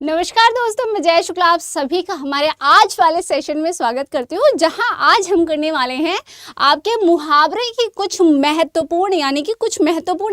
नमस्कार दोस्तों, मैं जय शुक्ला आप सभी का हमारे आज वाले सेशन में स्वागत करती हूँ, जहां आज हम करने वाले हैं आपके मुहावरे की कुछ महत्वपूर्ण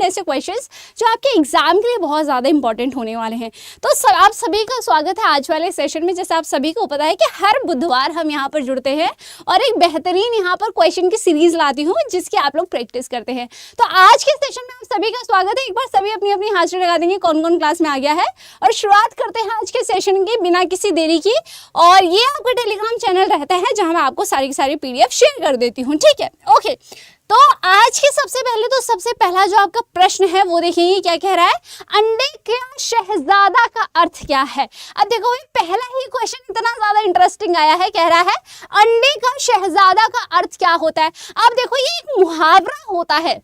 ऐसे क्वेश्चंस जो आपके एग्जाम के लिए बहुत ज़्यादा इंपॉर्टेंट होने वाले हैं। तो आप सभी का स्वागत है आज वाले सेशन में। जैसे आप सभी को पता है कि हर बुधवार हम यहाँ पर जुड़ते हैं और एक बेहतरीन यहाँ पर क्वेश्चन की सीरीज लाती हूँ जिसकी आप लोग प्रैक्टिस करते हैं। तो आज के सेशन में आप सभी का स्वागत है। एक बार सभी अपनी अपनी हाजिरी लगा देंगे कौन कौन क्लास में आ गया है, और शुरुआत करते हैं आज के सेशन की बिना किसी देरी की। और ये आपका टेलीग्राम चैनल रहता है जहां मैं आपको सारी की सारी पीडीएफ शेयर कर देती हूँ, ठीक है। ओके, तो आज के सबसे पहला जो आपका प्रश्न है वो देखिए क्या कह रहा है, अंडे का शहजादा का अर्थ क्या है। अब देखो पहला ही क्वेश्चन इतना ज्यादा इंटरेस्टिंग आया है, कह रहा है अंडे का शहजादा का अर्थ क्या होता है। अब देखो ये एक मुहावरा होता है,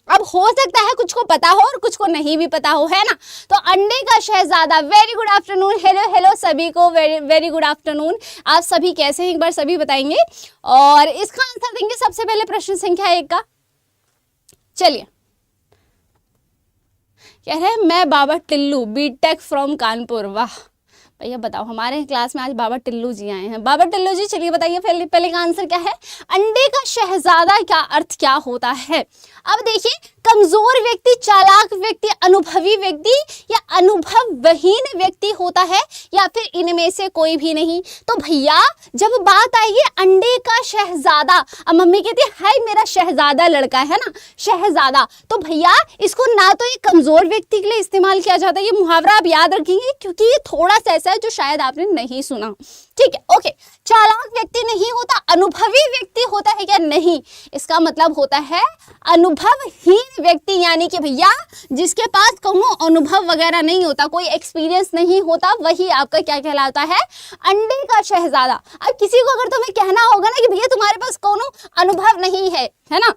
अब हो सकता है कुछ को पता हो और कुछ को नहीं भी पता हो, है ना। तो अंडे का शहजादा, वेरी गुड आफ्टरनून, हेलो सभी को, वेरी गुड आफ्टरनून। आप सभी कैसे हैं एक बार सभी बताएंगे, और इसका आंसर देंगे सबसे पहले प्रश्न संख्या 1 का। चलिए, कह रहे हैं मैं बाबा टिल्लू, बीटेक फ्रॉम कानपुर। वाह भैया बताओ, हमारे क्लास में आज बाबा टिल्लू जी आए हैं। बाबा टिल्लू जी चलिए बताइए पहले का आंसर क्या है, अंडे का शहजादा का अर्थ क्या होता है। अब देखिए, कमजोर व्यक्ति, चालाक व्यक्ति, अनुभवी व्यक्ति या अनुभवहीन व्यक्ति होता है, या फिर इनमें से कोई भी नहीं। तो भैया जब बात आई है अंडे का शहजादा, अब मम्मी कहती है हाय मेरा शहजादा लड़का है ना, शहजादा, तो भैया इसको ना तो ये कमजोर व्यक्ति के लिए इस्तेमाल किया जाता है, ये मुहावरा आप याद रखेंगे क्योंकि ये थोड़ा सा ऐसा है जो शायद आपने नहीं सुना, ठीक है। ओके, चालाक व्यक्ति नहीं होता, अनुभवी व्यक्ति होता है क्या, नहीं। इसका मतलब होता है अनुभवहीन व्यक्ति, यानी कि भैया जिसके पास कोनो अनुभव वगैरह नहीं होता, कोई एक्सपीरियंस नहीं होता, वही आपका क्या कहलाता है, अंडे का शहजादा। अब किसी को अगर तुम्हें कहना होगा ना कि भैया तुम्हारे पास कोनो अनुभव नहीं है ना,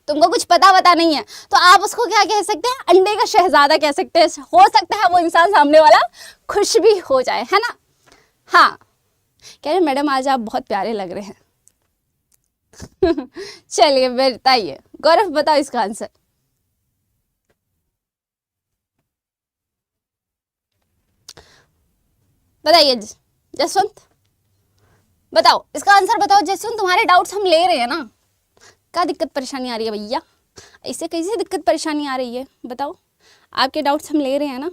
तुमको कुछ पता नहीं है, तो आप उसको क्या कह सकते हैं, अंडे का शहजादा कह सकते हैं। हो सकता है वो इंसान सामने वाला खुश भी हो जाए, है ना। हाँ, कह रहे मैडम आज आप बहुत प्यारे लग रहे हैं। चलिए बताइए, गौरव बताओ इसका आंसर। बताइए जसवंत, बताओ इसका आंसर बताओ। जसवंत तुम्हारे डाउट्स हम ले रहे हैं ना, क्या दिक्कत परेशानी आ रही है भैया, इससे कैसे दिक्कत परेशानी आ रही है बताओ, आपके डाउट्स हम ले रहे हैं ना।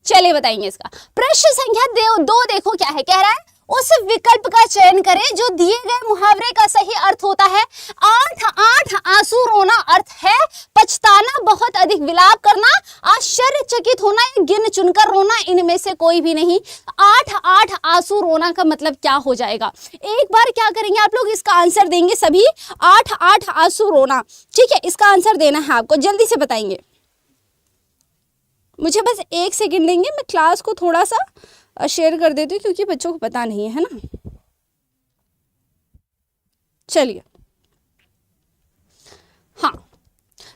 चलिए बताएंगे इसका। प्रश्न संख्या 2 देखो क्या है, कह रहा है उस विकल्प का चयन करें जो दिए गए मुहावरे का सही अर्थ होता है। 8 आंसू रोना अर्थ है पछताना, बहुत अधिक विलाप करना, आश्चर्यचकित होना या गिन चुनकर रोना, इनमें से कोई भी नहीं। 8 आंसू रोना का मतलब क्या हो जाएगा, एक बार क्या करेंगे आप लोग, इसका आंसर देंगे सभी। 8 आंसू रोना, ठीक है, इसका आंसर देना है आपको, जल्दी से बताएंगे। मुझे बस 1 सेकेंड देंगे, मैं क्लास को थोड़ा सा शेयर कर देती हूँ क्योंकि बच्चों को पता नहीं है ना। चलिए, हाँ,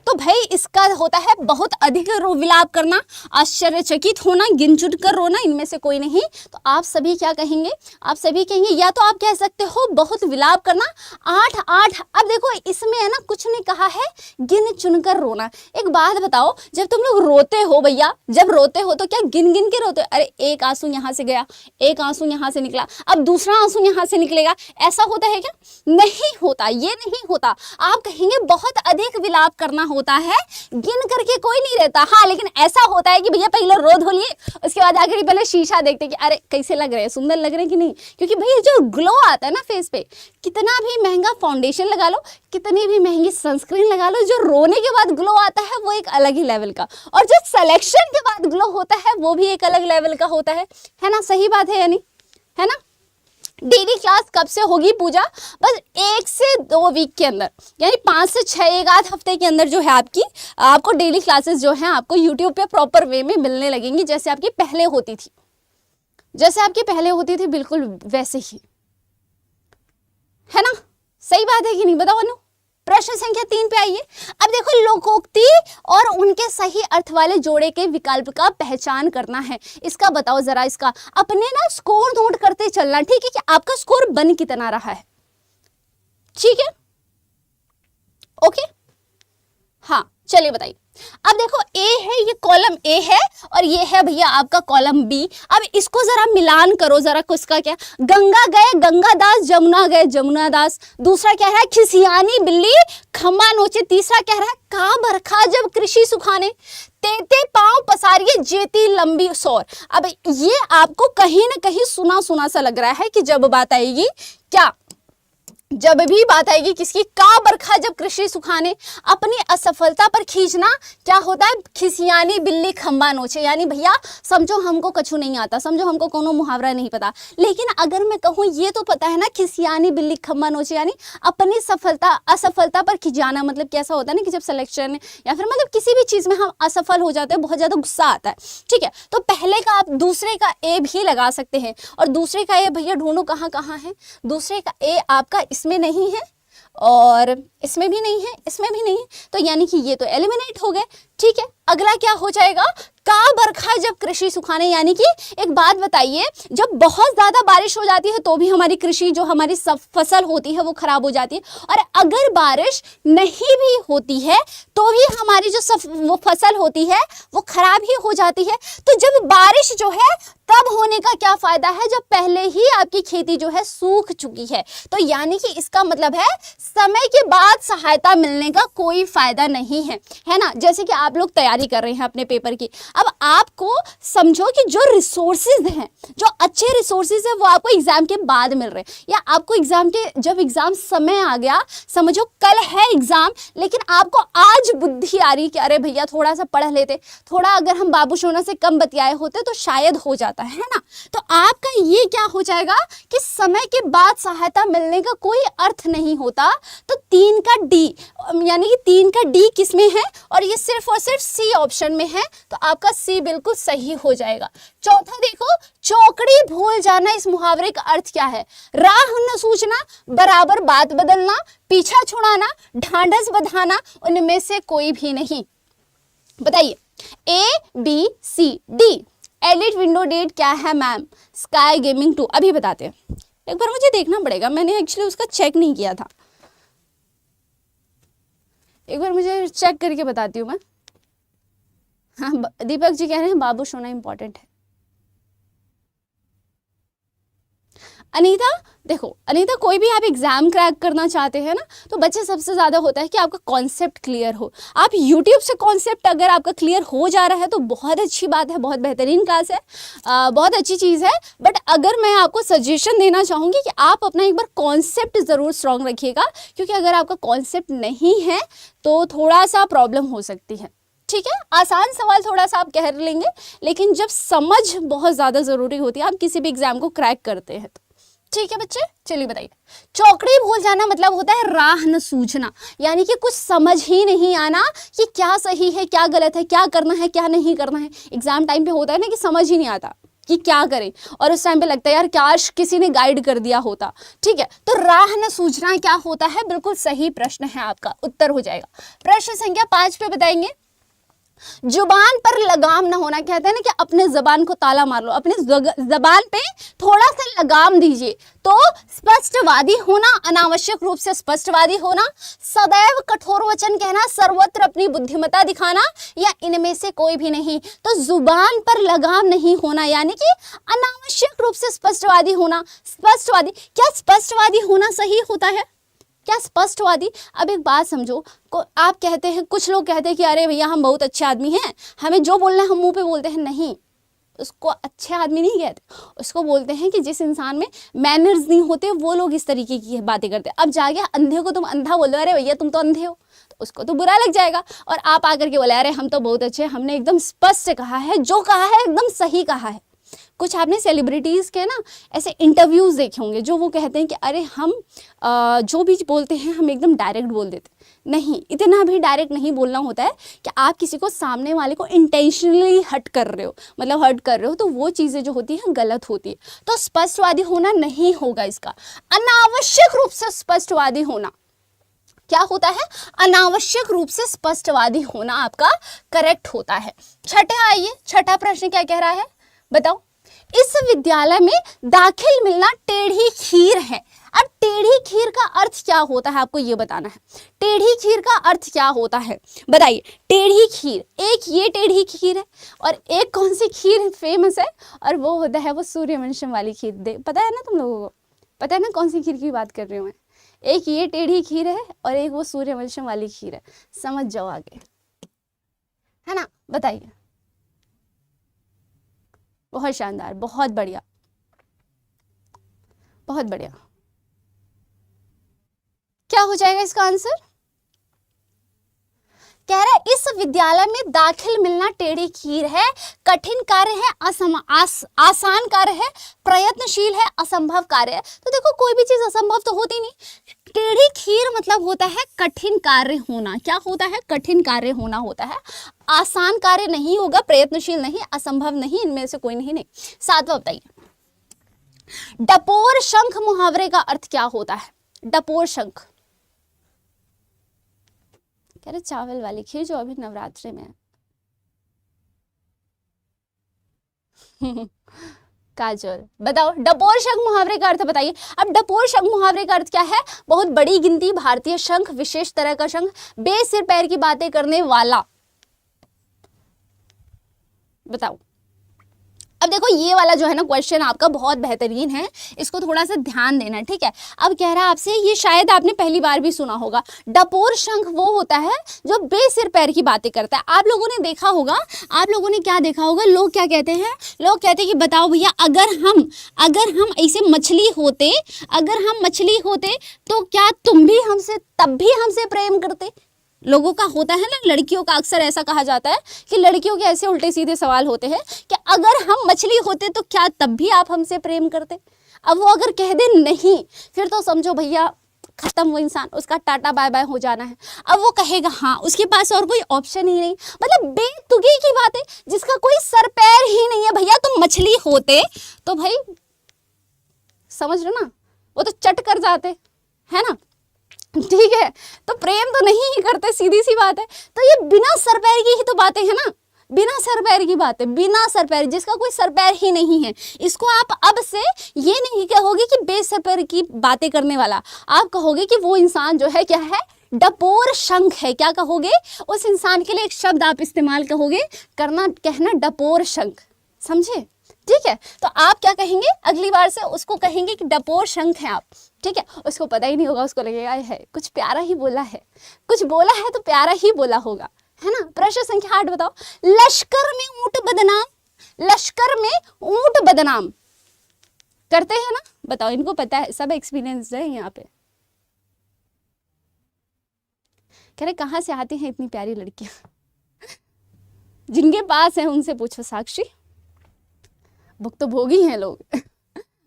तो भाई इसका होता है बहुत अधिक विलाप करना, आश्चर्यचकित होना, गिनचुन कर रोना, इनमें से कोई नहीं। तो आप सभी क्या कहेंगे, आप सभी कहेंगे, या तो आप कह सकते हो बहुत विलाप करना, 8। अब देखो इसमें है ना कुछ नहीं कहा है गिन चुन कर रोना। एक बात बताओ, जब तुम लोग रोते हो भैया, जब रोते हो तो क्या गिन गिन के रोते हो, अरे एक आंसू यहाँ से गया, एक आंसू यहाँ से निकला, अब दूसरा आंसू यहाँ से निकलेगा, ऐसा होता है क्या, नहीं होता, ये नहीं होता। आप कहेंगे बहुत अधिक विलाप करना होता है, गिन करके कोई नहीं रहता। हाँ, लेकिन ऐसा होता है कि भैया पहले रो धो लिए, उसके बाद आकर पहले शीशा देखते कि अरे कैसे लग रहे हैं, सुंदर लग रहे हैं कि नहीं, क्योंकि भैया जो ग्लो आता है ना फेस पे, कितना भी महंगा फाउंडेशन लगा लो, कितनी भी महंगी सनस्क्रीन लगा लो, जो रोने के बाद ग्लो आता है वो एक अलग ही लेवल का, और जो सिलेक्शन के बाद ग्लो होता है वो भी एक अलग लेवल का होता है ना। सही बात है यानी, है ना। डेली क्लास कब से होगी पूजा, बस 1 से 2 वीक के अंदर, यानी 5 से 6 एक आध हफ्ते के अंदर जो है आपको डेली क्लासेस जो है आपको यूट्यूब पे प्रॉपर वे में मिलने लगेंगी, जैसे आपकी पहले होती थी, बिल्कुल वैसे ही, है ना। सही बात है कि नहीं, बताओ अनु। प्रश्न संख्या 3 पे आइए। अब देखो, लोकोक्ति और उनके सही अर्थ वाले जोड़े के विकल्प का पहचान करना है। इसका बताओ जरा, इसका अपने ना स्कोर नोट करते चलना, ठीक है, कि आपका स्कोर बन कितना रहा है, ठीक है, ओके। हाँ चलिए बताइए, अब देखो ए है, ये कॉलम ए है और ये है भैया आपका कॉलम बी। अब इसको जरा मिलान करो जरा, किसका क्या, गंगा गए गंगादास, जमुना गए जमुनादास। दूसरा क्या है, खिसियानी बिल्ली खम्बा नोचे। तीसरा क्या है, का बरखा जब कृषि सुखाने, तेते पांव पसारिए जेती लंबी सौर। अब ये आपको कहीं ना कहीं सुना सुना सा लग रहा है कि जब बात आएगी क्या, जब भी बात आएगी किसकी, का बरखा जब कृषि सुखाने, अपनी असफलता पर खींचना क्या होता है, खिसियानी बिल्ली खंबा नोचे। यानी भैया समझो हमको कछु नहीं आता, समझो हमको कोनो मुहावरा नहीं पता, लेकिन अगर मैं कहूँ ये तो पता है ना, खिसियानी बिल्ली खंबा नोचे यानी अपनी सफलता असफलता पर खिंचाना। मतलब कैसा होता है ना कि जब सिलेक्शन या फिर मतलब किसी भी चीज में हम असफल हो जाते हैं, बहुत ज्यादा गुस्सा आता है। ठीक है, तो पहले का आप दूसरे का ए भी लगा सकते हैं, और दूसरे का ए भैया ढूंढो कहाँ कहाँ है। दूसरे का ए आपका इसमें नहीं है और इसमें भी नहीं है, इसमें भी नहीं है, तो यानी कि ये तो एलिमिनेट हो गए। ठीक है, अगला क्या हो जाएगा, का बरखा जब कृषि सुखाने। यानी कि एक बात बताइए, जब बहुत ज्यादा बारिश हो जाती है तो भी हमारी कृषि जो हमारी सब फसल होती है वो खराब हो जाती है, और अगर बारिश नहीं भी होती है तो भी हमारी जो वो फसल होती है वो खराब ही हो जाती है। तो जब बारिश जो है तब होने का क्या फायदा है, जब पहले ही आपकी खेती जो है सूख चुकी है। तो यानी कि इसका मतलब है समय के बाद सहायता मिलने का कोई फायदा नहीं है, है ना। जैसे कि आप लोग तैयारी कर रहे हैं अपने पेपर की, अब आपको समझो कि जो रिसोर्सेज हैं, जो अच्छे रिसोर्सेज है वो आपको एग्जाम के बाद मिल रहे हैं, या आपको एग्जाम के जब एग्जाम समय आ गया, समझो कल है एग्जाम, लेकिन आपको आज बुद्धि आ रही कि अरे भैया थोड़ा सा पढ़ लेते, थोड़ा अगर हम बाबू सोना से कम बतियाए होते तो शायद हो जाता है ना। तो आपका ये क्या हो जाएगा कि समय के बाद सहायता मिलने का कोई अर्थ नहीं होता। तो 3 का डी, यानी कि 3 का डी किसमें है, और ये सिर्फ और सिर्फ सी ऑप्शन में है, तो आपका सी बिल्कुल सही हो जाएगा। चौथा देखो, चौकड़ी भूल जाना, इस मुहावरे का अर्थ क्या है, राह न सूझना, बराबर बात बदलना, पीछा छुड़ाना, ढांढस बंधाना, उनमें से कोई भी नहीं। बताइए, A B C D. Edit window date क्या है मैम, स्काई गेमिंग 2। अभी बताते हैं, एक बार मुझे देखना पड़ेगा, मैंने एक्चुअली उसका चेक नहीं किया था, एक बार मुझे चेक करके बताती हूँ मैं। हाँ, दीपक जी कह रहे हैं बाबू सोना इंपॉर्टेंट है। अनीता, देखो अनीता, कोई भी आप एग्जाम क्रैक करना चाहते हैं ना, तो बच्चे सबसे ज़्यादा होता है कि आपका कॉन्सेप्ट क्लियर हो। आप यूट्यूब से कॉन्सेप्ट अगर आपका क्लियर हो जा रहा है तो बहुत अच्छी बात है, बहुत बेहतरीन क्लास है, बहुत अच्छी चीज़ है। बट अगर मैं आपको सजेशन देना चाहूँगी कि आप अपना एक बार कॉन्सेप्ट ज़रूर स्ट्रॉन्ग रखिएगा, क्योंकि अगर आपका कॉन्सेप्ट नहीं है तो थोड़ा सा प्रॉब्लम हो सकती है। ठीक है, आसान सवाल थोड़ा सा आप कह लेंगे, लेकिन जब समझ बहुत ज़्यादा ज़रूरी होती है, आप किसी भी एग्जाम को क्रैक करते हैं तो। ठीक है बच्चे, चलिए बताइए। चौकड़ी भूल जाना मतलब होता है राह न सूझना, यानी कि कुछ समझ ही नहीं आना कि क्या सही है क्या गलत है, क्या करना है क्या नहीं करना है। एग्जाम टाइम पे होता है ना कि समझ ही नहीं आता कि क्या करें, और उस टाइम पे लगता है यार काश किसी ने गाइड कर दिया होता। ठीक है, तो राह न सूझना क्या होता है, बिल्कुल सही प्रश्न है, आपका उत्तर हो जाएगा। प्रश्न संख्या 5 पे बताएंगे, जुबान पर लगाम न होना। कहते हैं ना कि अपने जबान को ताला मार लो, अपने जबान पे थोड़ा सा लगाम दीजिए। तो स्पष्टवादी होना, अनावश्यक रूप से स्पष्टवादी होना, सदैव कठोर वचन कहना, सर्वत्र अपनी बुद्धिमत्ता दिखाना, या इनमें से कोई भी नहीं। तो जुबान पर लगाम नहीं होना यानी कि अनावश्यक रूप से स्पष्टवादी होना। स्पष्टवादी, क्या स्पष्टवादी होना सही होता है, क्या स्पष्टवादी? अब एक बात समझो, आप कहते हैं, कुछ लोग कहते हैं कि अरे भैया हम बहुत अच्छे आदमी हैं, हमें जो बोलना है हम मुंह पे बोलते हैं। नहीं, उसको अच्छे आदमी नहीं कहते, उसको बोलते हैं कि जिस इंसान में मैनर्स नहीं होते वो लोग इस तरीके की बातें करते हैं। अब जाके अंधे को तुम अंधा बोल दो, अरे भैया तुम तो अंधे हो, तो उसको तो बुरा लग जाएगा। और आप आकर के बोले अरे हम तो बहुत अच्छे, हमने एकदम स्पष्ट कहा है, जो कहा है एकदम सही कहा है। कुछ आपने सेलिब्रिटीज़ के ना ऐसे इंटरव्यूज़ देखे होंगे जो वो कहते हैं कि अरे हम जो भी बोलते हैं हम एकदम डायरेक्ट बोल देते। नहीं, इतना भी डायरेक्ट नहीं बोलना होता है कि आप किसी को, सामने वाले को इंटेंशनली हर्ट कर रहे हो, मतलब हर्ट कर रहे हो, तो वो चीज़ें जो होती हैं गलत होती है। तो स्पष्टवादी होना नहीं होगा इसका। अनावश्यक रूप से स्पष्टवादी होना क्या होता है, अनावश्यक रूप से स्पष्टवादी होना आपका करेक्ट होता है। छठे आइए, छठा प्रश्न क्या कह रहा है बताओ। इस विद्यालय में दाखिल मिलना टेढ़ी खीर है। अब टेढ़ी खीर का अर्थ क्या होता है आपको ये बताना है। टेढ़ी खीर का अर्थ क्या होता है बताइए। टेढ़ी खीर, एक ये टेढ़ी खीर है और एक कौन सी खीर फेमस है, और वो होता है वो सूर्यवंशम वाली खीर। पता है ना तुम लोगों को, पता है ना कौन सी खीर की बात कर रही हूँ मैं। एक ये टेढ़ी खीर है और एक वो सूर्यवंशम वाली खीर है। समझ जाओ आगे, है ना, बताइए। बहुत शानदार, बहुत बढ़िया, बहुत बढ़िया। क्या हो जाएगा इसका आंसर? कह रहा है इस विद्यालय में दाखिल मिलना टेढ़ी खीर है, कठिन कार्य है, आसान कार्य है, प्रयत्नशील है, असंभव कार्य है। तो देखो कोई भी चीज असंभव तो होती नहीं। टेढ़ी खीर मतलब होता है कठिन कार्य होना। क्या होता है? कठिन कार्य होना होता है। आसान कार्य नहीं होगा, प्रयत्नशील नहीं, असंभव नहीं, इनमें से कोई नहीं। सातवां बताइए, डपोर शंख मुहावरे का अर्थ क्या होता है? डपोर शंख, कह रहे चावल वाली खीर जो अभी नवरात्रि में है। काजल, बताओ डपोर शंख मुहावरे का अर्थ बताइए। अब डपोर शंख मुहावरे का अर्थ क्या है? बहुत बड़ी गिनती, भारतीय शंख, विशेष तरह का शंख, बेसिर पैर की बातें करने वाला। बताओ। अब देखो ये वाला जो है ना क्वेश्चन आपका बहुत बेहतरीन है, इसको थोड़ा सा ध्यान देना, ठीक है। अब कह रहा है आपसे, ये शायद आपने पहली बार भी सुना होगा, डपोर शंख वो होता है जो बेसिर पैर की बातें करता है। आप लोगों ने देखा होगा, आप लोगों ने क्या देखा होगा, लोग क्या कहते हैं, लोग कहते हैं कि बताओ भैया अगर हम ऐसे मछली होते, अगर हम मछली होते तो क्या तुम भी हमसे, तब भी हमसे प्रेम करते? लोगों का होता है ना, लड़कियों का अक्सर ऐसा कहा जाता है कि लड़कियों के ऐसे उल्टे सीधे सवाल होते हैं कि अगर हम मछली होते तो क्या तब भी आप हमसे प्रेम करते? अब वो अगर कह दे नहीं, फिर तो समझो भैया खत्म, वो इंसान, उसका टाटा बाय बाय हो जाना है। अब वो कहेगा हाँ, उसके पास और कोई ऑप्शन ही नहीं, मतलब बेतुकी की बात है, जिसका कोई सर पैर ही नहीं है। भैया तुम मछली होते तो भाई समझ लो ना, वो तो चट कर जाते, है ना, ठीक है। तो प्रेम तो नहीं ही करते, सीधी सी बात है। तो ये बिना सर पैर की ही तो बातें है ना, बिना सर पैर की बातें, बिना सर पैर, जिसका कोई सर पैर ही नहीं है, इसको आप अब से ये नहीं कहोगे कि बेसर पैर की बातें करने वाला, आप कहोगे कि वो इंसान जो है क्या है, डपोर शंख है। क्या कहोगे? उस इंसान के लिए एक शब्द आप इस्तेमाल कहोगे, कहना डपोर शंख, समझे? ठीक है। तो आप क्या कहेंगे अगली बार से, उसको कहेंगे कि डपोर शंख है आप, ठीक है। उसको पता ही नहीं होगा, उसको लगेगा है कुछ प्यारा ही बोला है, कुछ बोला है तो प्यारा ही बोला होगा, है ना। प्रश्न संख्या 8 बताओ, लश्कर में ऊंट बदनाम, लश्कर में ऊंट बदनाम करते हैं ना, बताओ। इनको पता है, सब एक्सपीरियंस है यहाँ पे। कह रहे कहाँ से आती हैं इतनी प्यारी लड़कियां? जिनके पास है उनसे पूछो साक्षी, भुक्तभोगी हैं लोग।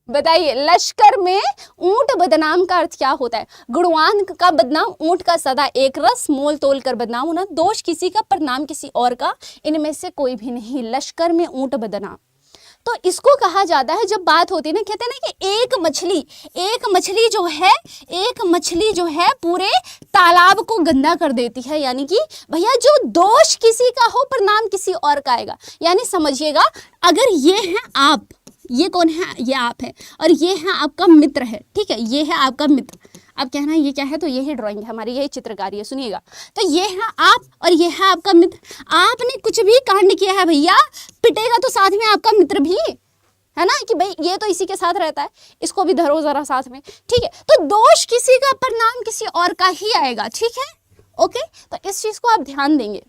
बताइए, लश्कर में ऊंट बदनाम का अर्थ क्या होता है? गुणवान का बदनाम, ऊंट का सदा एक रस, मोल तोल कर बदनाम होना, दोष किसी का पर नाम किसी और का, इनमें से कोई भी नहीं। लश्कर में ऊंट बदनाम, तो इसको कहा जाता है, जब बात होती है ना, कहते हैं ना कि एक मछली जो है पूरे तालाब को गंदा कर देती है। यानी कि भैया जो दोष किसी का हो पर नाम किसी और का आएगा। यानी समझिएगा, अगर ये है आप, ये कौन है? ये आप है, और ये है आपका मित्र है, ठीक है, ये है आपका मित्र। अब कहना ये क्या है? तो ये ही ड्राइंग है हमारी, यही चित्रकारी है, सुनिएगा। तो ये है आप और ये है आपका मित्र। आपने कुछ भी कांड किया है भैया, पिटेगा तो साथ में आपका मित्र भी, है ना, कि भाई ये तो इसी के साथ रहता है, इसको भी धरो जरा साथ में, ठीक है। तो दोष किसी का पर नाम किसी और का ही आएगा, ठीक है, ओके। तो इस चीज को आप ध्यान देंगे,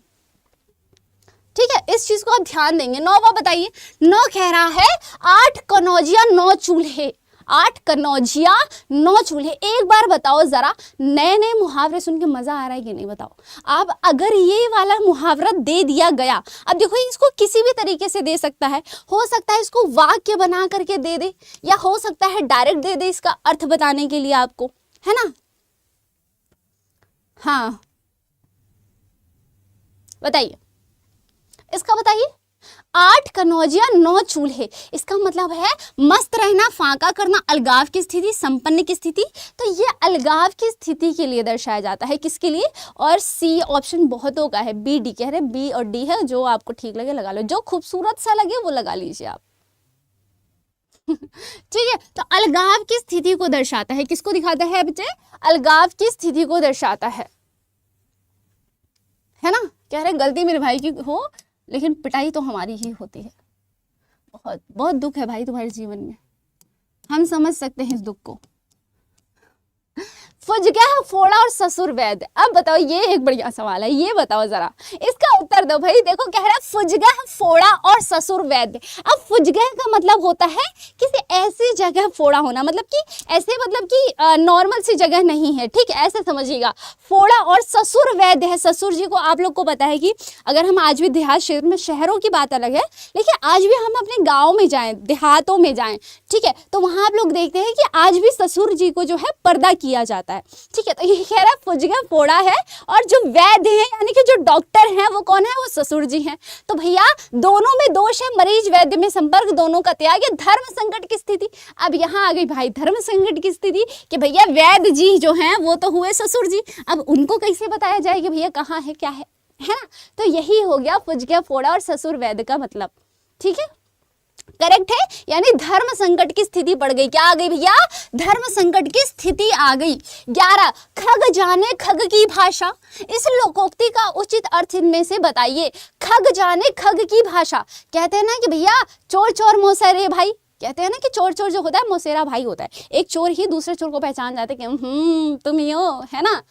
ठीक है, इस चीज को आप ध्यान देंगे। 9वां बताइए, 9 कह रहा है 8 कनौजिया 9 चूल्हे, 8 कनौजिया 9 चूल्हे। एक बार बताओ जरा, नए नए मुहावरे सुन के मजा आ रहा है कि नहीं? बताओ। अब अगर ये वाला मुहावरा दे दिया गया, अब देखो इसको किसी भी तरीके से दे सकता है, हो सकता है इसको वाक्य बना करके दे दे, या हो सकता है डायरेक्ट दे दे इसका अर्थ बताने के लिए आपको, है ना। हाँ बताइए, इसका बताइए। 8 कनौजिया 9 चूल्हे, इसका मतलब है मस्त रहना, फाका करना, अलगाव की स्थिति, संपन्न की स्थिति। तो ये अलगाव की स्थिति के लिए दर्शाया जाता है, किसके लिए? और सी ऑप्शन बहुतों का है, बी डी कह रहे, बी और डी है, जो आपको ठीक लगे लगा लो, जो खूबसूरत सा लगे वो लगा लीजिए आप। ठीक है, तो अलगाव की स्थिति को दर्शाता है, किसको दिखाता है बच्चे? अलगाव की स्थिति को दर्शाता है ना। कह रहे गलती मेरे भाई की हो लेकिन पिटाई तो हमारी ही होती है। बहुत बहुत दुख है भाई तुम्हारे जीवन में, हम समझ सकते हैं इस दुख को। फुजगह फोड़ा और ससुर वैद्य। अब बताओ, ये एक बढ़िया सवाल है, ये बताओ जरा, इसका उत्तर दो भाई। देखो कह रहा है फुजगह फोड़ा और ससुर वैद्य। अब फुजगह का मतलब होता है किसी ऐसी जगह फोड़ा होना, मतलब कि ऐसे, मतलब कि नॉर्मल सी जगह नहीं है, ठीक है, ऐसे समझिएगा। फोड़ा और ससुर वैद्य है। ससुर जी को आप लोग को पता है कि अगर हम आज भी देहात क्षेत्र में, शहरों की बात अलग है, लेकिन आज भी हम अपने गाँव में जाएं, देहातों में जाएं, ठीक है, तो वहां आप लोग देखते हैं कि आज भी ससुर जी को जो है पर्दा किया जाता है, ठीक है। तो ये कह रहा है फुजगह फोड़ा है, और जो वैद्य है यानी कि जो डॉक्टर हैं वो कौन है? वो ससुर जी हैं। तो भैया दोनों में दोष है, मरीज वैद्य में संपर्क दोनों का त्याग। धर्म संकट की स्थिति। अब यहाँ आ गई भाई धर्म संकट की स्थिति कि भैया वैद्य जी जो हैं वो तो हुए ससुर जी, अब उनको कैसे बताया जाए कि भैया कहाँ है, क्या है ना। तो यही हो गया फुजगह फोड़ा और ससुर वैद्य का मतलब, ठीक है, करेक्ट है। यानी धर्म संकट की स्थिति पड़ गई। क्या आ गई भैया? धर्म संकट की स्थिति आ गई। 11 खग जाने खग की भाषा। इस लोकोक्ति का उचित अर्थ इनमें से बताइए। खग जाने खग की भाषा, कहते हैं ना कि भैया चोर चोर मोसेरे भाई, कहते हैं ना कि चोर चोर जो होता है मोसेरा भाई होता है। एक चोर ही दूसरे चोर को पहचान जाते कि तुम ही हो, है ना।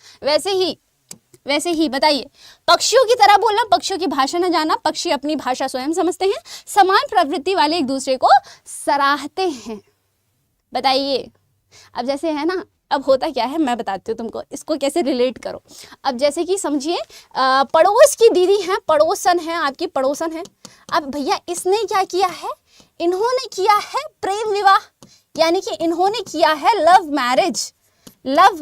वैसे ही बताइए, पक्षियों की तरह बोलना, पक्षियों की भाषा न जाना, पक्षी अपनी भाषा स्वयं समझते हैं, समान प्रवृत्ति वाले एक दूसरे को सराहते हैं। बताइए, अब जैसे है ना, अब होता क्या है मैं बताती हूँ तुमको, इसको कैसे रिलेट करो। अब जैसे कि समझिए पड़ोस की दीदी हैं, पड़ोसन है, आपकी पड़ोसन है। अब भैया इसने क्या किया है? इन्होंने किया है प्रेम विवाह, यानी कि इन्होंने किया है लव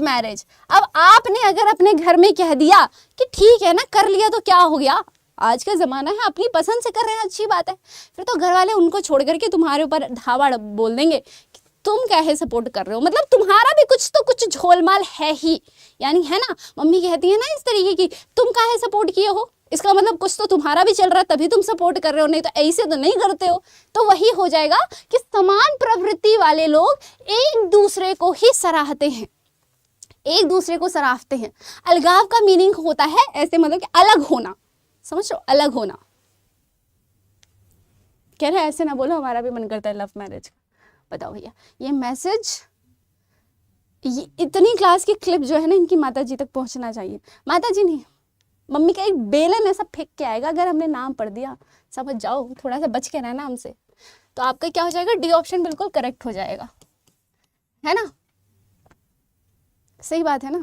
मैरिज। अब आपने अगर अपने घर में कह दिया कि ठीक है ना, कर लिया तो क्या हो गया, आज का जमाना है, अपनी पसंद से कर रहे हैं, अच्छी बात है। फिर तो घर वाले उनको छोड़ करके तुम्हारे ऊपर धावा बोल देंगे कि तुम काहे सपोर्ट कर रहे हो, मतलब तुम्हारा भी कुछ तो कुछ झोलमाल है ही, यानी है ना। मम्मी कहती है ना इस तरीके की, तुम काहे सपोर्ट किए हो, इसका मतलब कुछ तो तुम्हारा भी चल रहा है तभी तुम सपोर्ट कर रहे हो, नहीं तो ऐसे तो नहीं करते हो। तो वही हो जाएगा कि समान प्रवृत्ति वाले लोग एक दूसरे को ही सराहते हैं, एक दूसरे को सराहते हैं। अलगाव का मीनिंग होता है ऐसे, मतलब कि अलग होना, समझ लो, अलग होना। कह रहे ऐसे ना बोलो, हमारा भी मन करता है लव मैरिज का। बताओ भैया, ये मैसेज, ये इतनी क्लास की क्लिप जो है ना, इनकी माता जी तक पहुंचना चाहिए। माता जी नहीं, मम्मी का एक बेलन ऐसा फेंक के आएगा अगर हमने नाम पढ़ दिया। समझ जाओ, थोड़ा सा बच के रहना हमसे, तो आपका क्या हो जाएगा, डी ऑप्शन बिल्कुल करेक्ट हो जाएगा, है ना। सही बात है ना।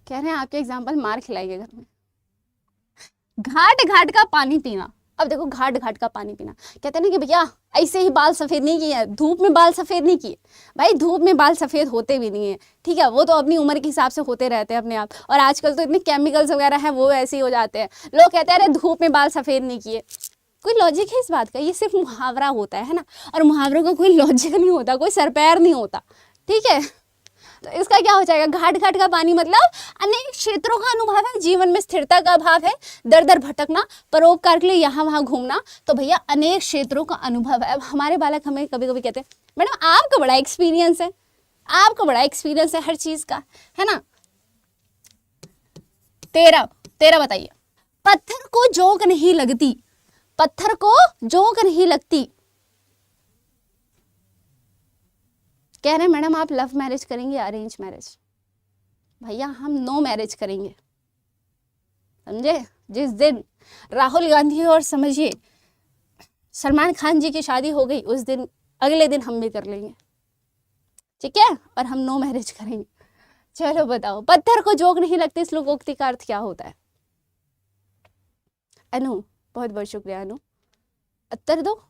कह रहे हैं आपके एग्जाम्पल मार खिलाएंगे घर में। घाट घाट का पानी पीना। अब देखो, घाट घाट का पानी पीना, कहते हैं ना कि भैया ऐसे ही बाल सफेद नहीं किए, धूप में बाल सफेद नहीं किए। भाई धूप में बाल सफेद होते भी नहीं है, ठीक है, वो तो अपनी उम्र के हिसाब से होते रहते हैं अपने आप। और आजकल तो इतने केमिकल्स वगैरह हैं, वो ऐसे ही हो जाते हैं। लोग कहते हैं अरे धूप में बाल सफेद नहीं किए, कोई लॉजिक है इस बात का? ये सिर्फ मुहावरा होता है ना, और मुहावरों का कोई लॉजिक नहीं होता, कोई सर पैर नहीं होता, ठीक है। तो इसका क्या हो जाएगा, घाट घाट का पानी मतलब अनेक क्षेत्रों का अनुभव है, जीवन में स्थिरता का अभाव है, दर दर भटकना, परोपकार के लिए यहाँ वहाँ घूमना। तो भैया अनेक क्षेत्रों का अनुभव है। अब हमारे बालक हमें कभी कभी कहते हैं मैडम आपका बड़ा एक्सपीरियंस है, आपका बड़ा एक्सपीरियंस है हर चीज का, है ना। 13 बताइए, पत्थर को जोंक नहीं लगती, पत्थर को जोंक नहीं लगती। कह रहे हैं मैडम आप लव मैरिज करेंगे या अरेंज मैरिज? भैया हम नो मैरिज करेंगे, समझे। जिस दिन राहुल गांधी और समझिए सलमान खान जी की शादी हो गई, उस दिन अगले दिन हम भी कर लेंगे, ठीक है, और हम नो मैरिज करेंगे। चलो बताओ, पत्थर को जोंक नहीं लगती, इस लोकोक्ति का अर्थ क्या होता है? अनु, बहुत बहुत शुक्रिया अनु, उत्तर दो।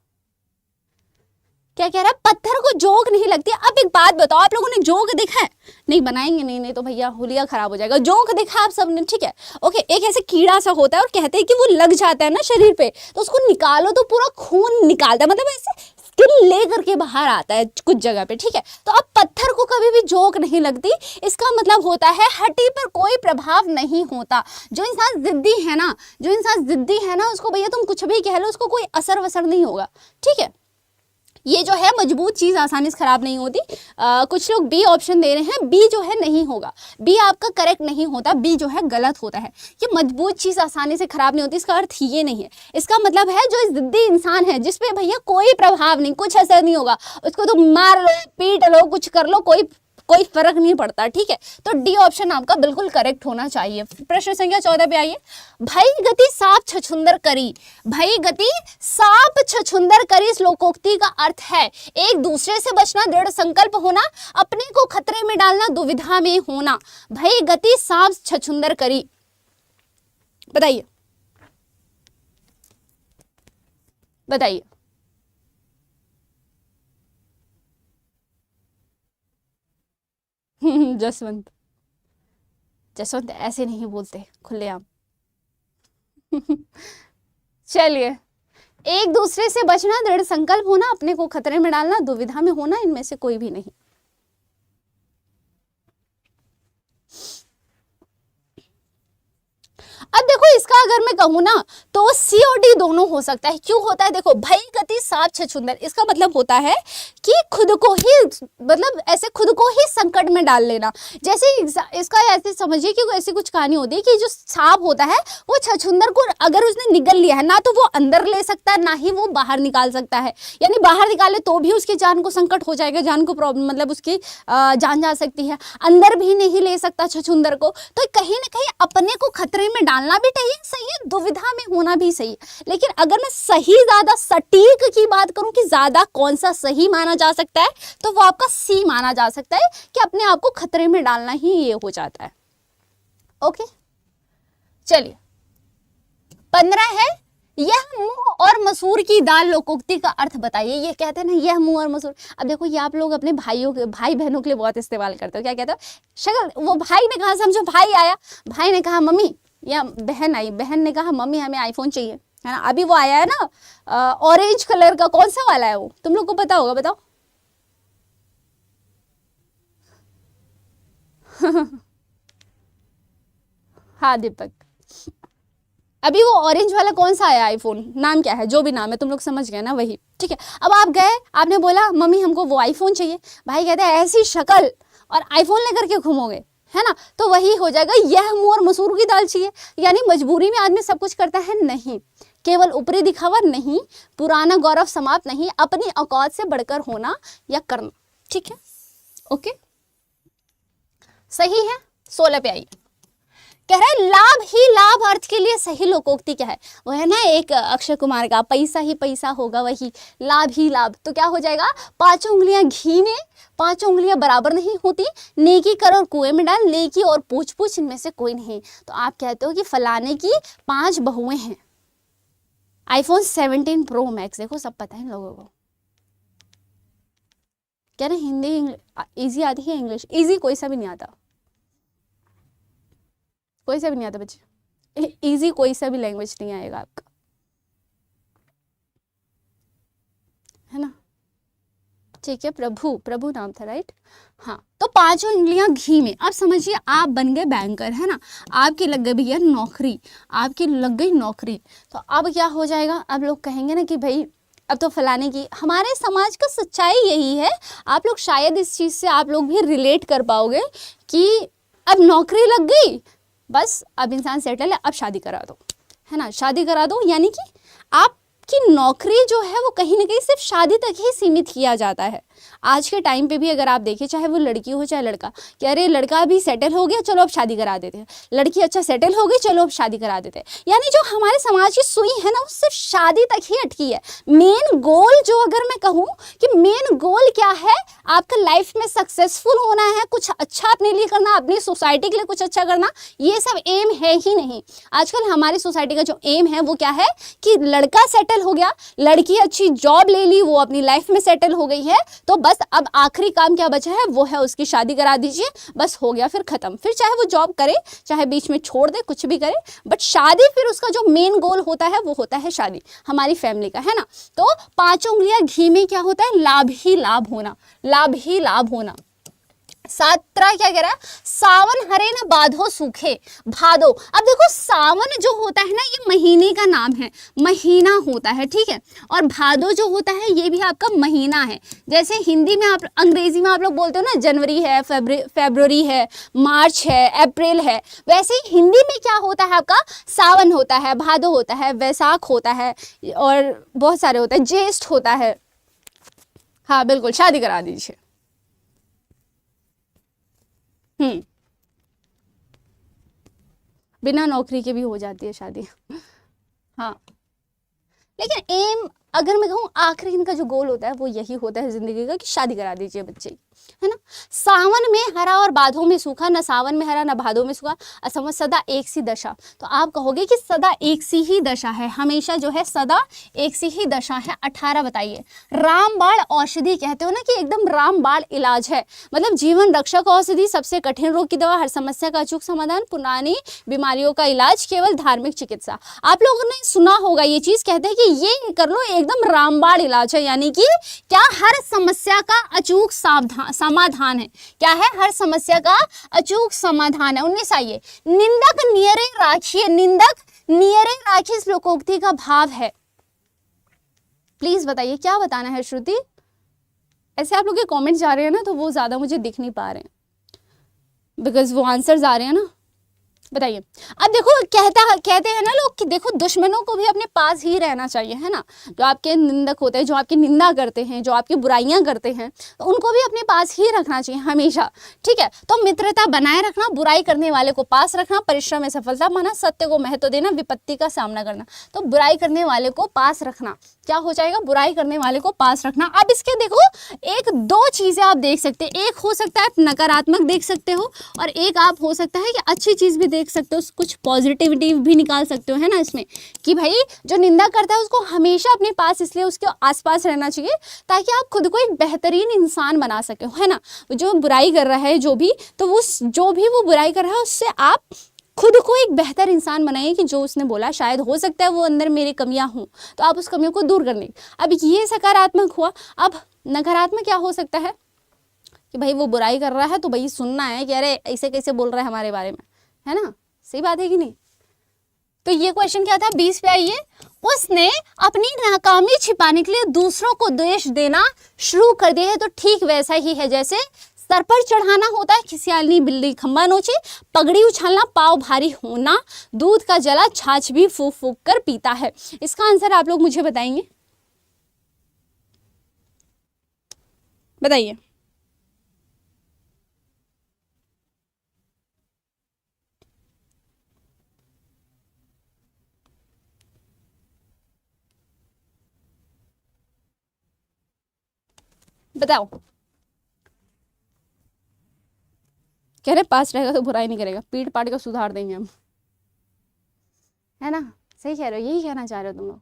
क्या कह रहा है, पत्थर को जोंक नहीं लगती। अब एक बात बताओ, आप लोगों ने जोंक देखा है? नहीं बनाएंगे, नहीं तो भैया होलिया खराब हो जाएगा। जोंक देखा आप सबने, ठीक है, ओके। एक ऐसे कीड़ा सा होता है और कहते हैं कि वो लग जाता है ना शरीर पे, तो उसको निकालो तो पूरा खून निकालता है, मतलब ऐसे स्किन ले करके बाहर आता है कुछ जगह पे, ठीक है। तो आप पत्थर को कभी भी जोक नहीं लगती, इसका मतलब होता है हड्डी पर कोई प्रभाव नहीं होता। जो इंसान जिद्दी है ना उसको भैया तुम कुछ भी कह लो, उसको कोई असर वसर नहीं होगा। ठीक है, ये जो है मजबूत चीज आसानी से खराब नहीं होती। कुछ लोग बी ऑप्शन दे रहे हैं, बी जो है नहीं होगा, बी आपका करेक्ट नहीं होता, बी जो है गलत होता है। ये मजबूत चीज आसानी से खराब नहीं होती, इसका अर्थ ये नहीं है। इसका मतलब है जो जिद्दी इंसान है जिसपे भैया कोई प्रभाव नहीं, कुछ असर नहीं होगा, उसको तो मार लो पीट लो कुछ कर लो, कोई फर्क नहीं पड़ता। ठीक है, तो डी ऑप्शन आपका बिल्कुल करेक्ट होना चाहिए। प्रश्न संख्या 14 पे आइए। भई गति साप छछुंदर करी, भई गति साप छछुंदर करी श्लोकोक्ति का अर्थ है एक दूसरे से बचना, दृढ़ संकल्प होना, अपने को खतरे में डालना, दुविधा में होना। भई गति साप छछुंदर करी, बताइए बताइए। जसवंत ऐसे नहीं बोलते खुलेआम। चलिए, एक दूसरे से बचना, दृढ़ संकल्प होना, अपने को खतरे में डालना, दुविधा में होना, इनमें से कोई भी नहीं। अब देखो इसका अगर मैं कहूँ ना तो सी और डी दोनों हो सकता है। क्यों होता है? देखो भई गति साप छछुंदर, इसका मतलब होता है कि खुद को ही मतलब ऐसे खुद को ही संकट में डाल लेना। जैसे इसका ऐसे समझिए कि ऐसी कुछ कहानी होती है कि जो सांप होता है वो छछुंदर को अगर उसने निगल लिया है ना तो वो अंदर ले सकता है ना ही वो बाहर निकाल सकता है। यानी बाहर निकाले तो भी उसकी जान को संकट हो जाएगा, जान को प्रॉब्लम मतलब उसकी जान जा सकती है, अंदर भी नहीं ले सकता छछुंदर को। तो कहीं ना कहीं अपने को खतरे में डालना भी सही है, दुविधा में होना भी सही है। लेकिन अगर मैं सही ज्यादा सटीक की बात करूं कि ज्यादा कौन सा सही माना जा सकता है तो वो आपका सी माना जा सकता है कि अपने आप को खतरे में डालना ही ये हो जाता है। ओके, चलिए 15 है यह मूंग और मसूर की दाल लोकोक्ति का अर्थ बताइए। ये कहते हैं ना यह मूंग और मसूर। अब देखो ये आप लोग अपने भाई बहनों के लिए बहुत इस्तेमाल करते हो। क्या कहते हो? शक्ल, वो भाई ने कहा, समझो भाई आया, भाई ने कहा मम्मी, या बहन आई, बहन ने कहा मम्मी हमें आईफोन चाहिए, है ना। अभी वो आया है ना ऑरेंज कलर का, कौन सा वाला है वो, तुम लोग को पता होगा, बताओ। हाँ दीपक, अभी वो ऑरेंज वाला कौन सा आया आईफोन, नाम क्या है, जो भी नाम है तुम लोग समझ गए ना, वही। ठीक है, अब आप गए, आपने बोला मम्मी हमको वो आईफोन चाहिए, भाई कहते हैं ऐसी शक्ल और आईफोन लेकर के घूमोगे, है ना। तो वही हो जाएगा यह मूंग और मसूर की दाल चाहिए। यानी मजबूरी में आदमी सब कुछ करता है नहीं, केवल ऊपरी दिखावा नहीं, पुराना गौरव समाप्त नहीं, अपनी औकात से बढ़कर होना या करना। ठीक है, ओके, सही है। 16 पे आइए। कह रहा है लाभ ही लाभ अर्थ के लिए सही लोकोक्ति क्या है? वो है ना एक अक्षय कुमार का, पैसा ही पैसा होगा वही लाभ ही लाभ। तो क्या हो जाएगा? 5 उंगलियां घी में, 5 उंगलियां बराबर नहीं होती, नेकी कर और कुएं में डाल, नेकी और पूछ पूछ इनमें से कोई नहीं। तो आप कहते हो कि फलाने की 5 बहुएं हैं। आईफोन 17 प्रो मैक्स, देखो सब पता है इन लोगों को। क्या ना हिंदी इजी आती है, इंग्लिश इजी कोई सा भी नहीं आता, कोई सा भी नहीं आता बच्चे, इजी कोई सा भी लैंग्वेज नहीं आएगा आपका, है ना। ठीक है, प्रभु नाम था, राइट। हाँ, तो 5 उंगलियां घी में। आप समझिए आप बन गए बैंकर, है ना, आपकी लग गई भैया नौकरी, आपकी लग गई नौकरी। तो अब क्या हो जाएगा? अब लोग कहेंगे ना कि भाई अब तो फलाने की। हमारे समाज का सच्चाई यही है, आप लोग शायद इस चीज से आप लोग भी रिलेट कर पाओगे कि अब नौकरी लग गई, बस अब इंसान सेटल है, अब शादी करा दो, है ना, शादी करा दो। यानी कि आपकी नौकरी जो है वो कहीं ना कहीं सिर्फ शादी तक ही सीमित किया जाता है। आज के टाइम पे भी अगर आप देखिए, चाहे वो लड़की हो चाहे लड़का, कि अरे लड़का भी सेटल हो गया चलो अब शादी करा देते हैं, लड़की अच्छा सेटल हो गई चलो अब शादी करा देते हैं। यानी जो हमारे समाज की सुई है ना वो सिर्फ शादी तक ही अटकी है। मेन गोल जो अगर मैं कहूँ कि मेन गोल क्या है, आपका लाइफ में सक्सेसफुल होना है, कुछ अच्छा अपने लिए करना, अपनी सोसाइटी के लिए कुछ अच्छा करना, ये सब एम है ही नहीं। आजकल हमारी सोसाइटी का जो एम है वो क्या है कि लड़का सेटल हो गया, लड़की अच्छी जॉब ले ली, वो अपनी लाइफ में सेटल हो गई है, तो बस अब आखिरी काम क्या बचा है वो है उसकी शादी करा दीजिए, बस हो गया, फिर खत्म। फिर चाहे वो जॉब करे चाहे बीच में छोड़ दे, कुछ भी करे, बट शादी फिर उसका जो मेन गोल होता है वो होता है शादी, हमारी फैमिली का, है ना। तो 5 उंगलियां घी में क्या होता है? लाभ ही लाभ होना, लाभ ही लाभ होना। 17 क्या कह रहा है, सावन हरे न बाधो सूखे, भादो। अब देखो सावन जो होता है ना ये महीने का नाम है, महीना होता है, ठीक है। और भादो जो होता है ये भी आपका महीना है। जैसे हिंदी में आप, अंग्रेजी में आप लोग बोलते हो ना जनवरी है, फरवरी है, मार्च है, अप्रैल है, वैसे ही हिंदी में क्या होता है आपका, सावन होता है, भादो होता है, वैसाख होता है और बहुत सारे होते हैं, ज्येष्ठ होता है। हाँ बिल्कुल, शादी करा दीजिए। बिना नौकरी के भी हो जाती है शादी। हाँ, लेकिन एम अगर मैं कहूँ आखिरी इनका जो गोल होता है वो यही होता है जिंदगी का कि शादी करा दीजिए बच्चे की, है ना। सावन में हरा और बाधों में सूखा, न सावन में हरा न भादों में सूखा, असम सदा एक सी दशा। तो आप कहोगे कि सदा एक सी ही दशा है, हमेशा जो है सदा एक सी ही दशा है। 18 बताइए। रामबाण औषधि कहते हो ना कि एकदम रामबाण इलाज है, मतलब जीवन रक्षक औषधि, सबसे कठिन रोग की दवा, हर समस्या का अचूक समाधान, पुरानी बीमारियों का इलाज, केवल धार्मिक चिकित्सा। आप लोगों ने सुना होगा ये चीज, कहते हैं कि ये कर लो एकदम रामबाण इलाज है, यानी कि क्या, हर समस्या का अचूक समाधान है। क्या है, हर समस्या का अचूक समाधान है। 19 आइए। निंदक नियरे राखिए, निंदक नियरे राखिए इस लोकोक्ति का भाव है। प्लीज बताइए क्या बताना है श्रुति। ऐसे आप लोग के कमेंट्स जा रहे हैं ना तो वो ज्यादा मुझे दिख नहीं पा रहे हैं, बिकॉज वो आंसर्स आ रहे हैं ना। बताइए। अब देखो कहते हैं ना लोग कि देखो दुश्मनों को भी अपने पास ही रहना चाहिए, है ना। जो आपके निंदक होते हैं, जो आपकी निंदा करते हैं, जो आपकी बुराइयां करते हैं, तो उनको भी अपने पास ही रखना चाहिए हमेशा, ठीक है। तो मित्रता बनाए रखना, बुराई करने वाले को पास रखना, परिश्रम में सफलता पाना, सत्य को महत्व देना, विपत्ति का सामना करना। तो बुराई करने वाले को पास रखना, क्या हो जाएगा, बुराई करने वाले को पास रखना। अब इसके देखो एक दो चीजें आप देख सकते हैं, एक हो सकता है नकारात्मक देख सकते हो और एक आप हो सकता है कि अच्छी चीज भी देख सकते हो, कुछ पॉजिटिविटी भी निकाल सकते हो, है ना इसमें, कि भाई जो निंदा करता है उसको हमेशा अपने पास इसलिए उसके आसपास रहना चाहिए ताकि आप खुद को एक बेहतरीन इंसान बना सके, है ना। जो बुराई कर रहा है जो भी, तो जो भी वो बुराई कर रहा है उससे आप खुद को एक बेहतर इंसान बनाइए कि जो उसने बोला, शायद हो सकता है वो अंदर मेरी कमियां हों, तो आप उस कमियों को दूर करने। अब ये सकारात्मक हुआ। अब नकारात्मक क्या हो सकता है कि भाई वो बुराई कर रहा है तो भाई सुनना है कि अरे ऐसे कैसे बोल रहा है हमारे बारे में, है ना। सही बात है कि नहीं। तो ये क्वेश्चन क्या था, 20 पे आइए। उसने अपनी नाकामी छिपाने के लिए दूसरों को दोष देना शुरू कर दिया है। तो ठीक वैसा ही है जैसे सर पर चढ़ाना होता है, खिसियानी बिल्ली खंबा नोचे, पगड़ी उछालना, पाव भारी होना, दूध का जला छाछ भी फूक फूक कर पीता है। इसका आंसर आप लोग मुझे बताएंगे, बताइए। बताओ। कह रहे पास रहेगा तो बुराई नहीं करेगा, पीठ पाट का सुधार देंगे हम, है ना। सही कह रहे हो, यही कहना चाह रहे हो तुम लोग,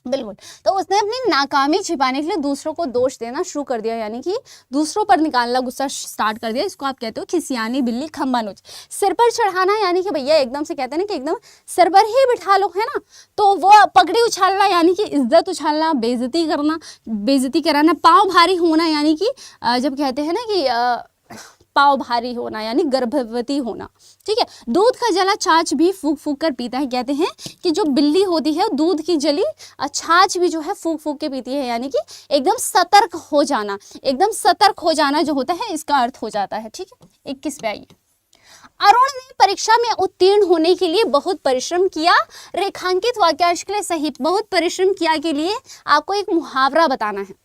बिल्कुल। तो उसने अपनी नाकामी छिपाने के लिए दूसरों को दोष देना शुरू कर दिया, यानी कि दूसरों पर निकालना गुस्सा स्टार्ट कर दिया। इसको आप कहते हो खिसियानी बिल्ली खंबा नोच। सिर पर चढ़ाना यानी कि भैया एकदम से कहते हैं ना कि एकदम सिर पर ही बिठा लो, है ना। तो वो पगड़ी उछालना यानी कि इज्जत उछालना, बेइज्जती करना, बेइज्जती कराना। पाँव भारी होना यानी कि जब कहते हैं ना कि पाव भारी होना यानी गर्भवती होना, ठीक है। दूध का जला छाछ भी फूक फूक कर पीता है। कहते हैं कि जो बिल्ली होती है दूध की जली छाछ भी जो है फूक फूक के पीती है, यानी कि एकदम सतर्क हो जाना, एकदम सतर्क हो जाना जो होता है इसका अर्थ हो जाता है, ठीक है। 21 पे आइए। अरुण ने परीक्षा में उत्तीर्ण होने के लिए बहुत परिश्रम किया। रेखांकित वाक्यांश के लिए सही बहुत परिश्रम किया के लिए आपको एक मुहावरा बताना है।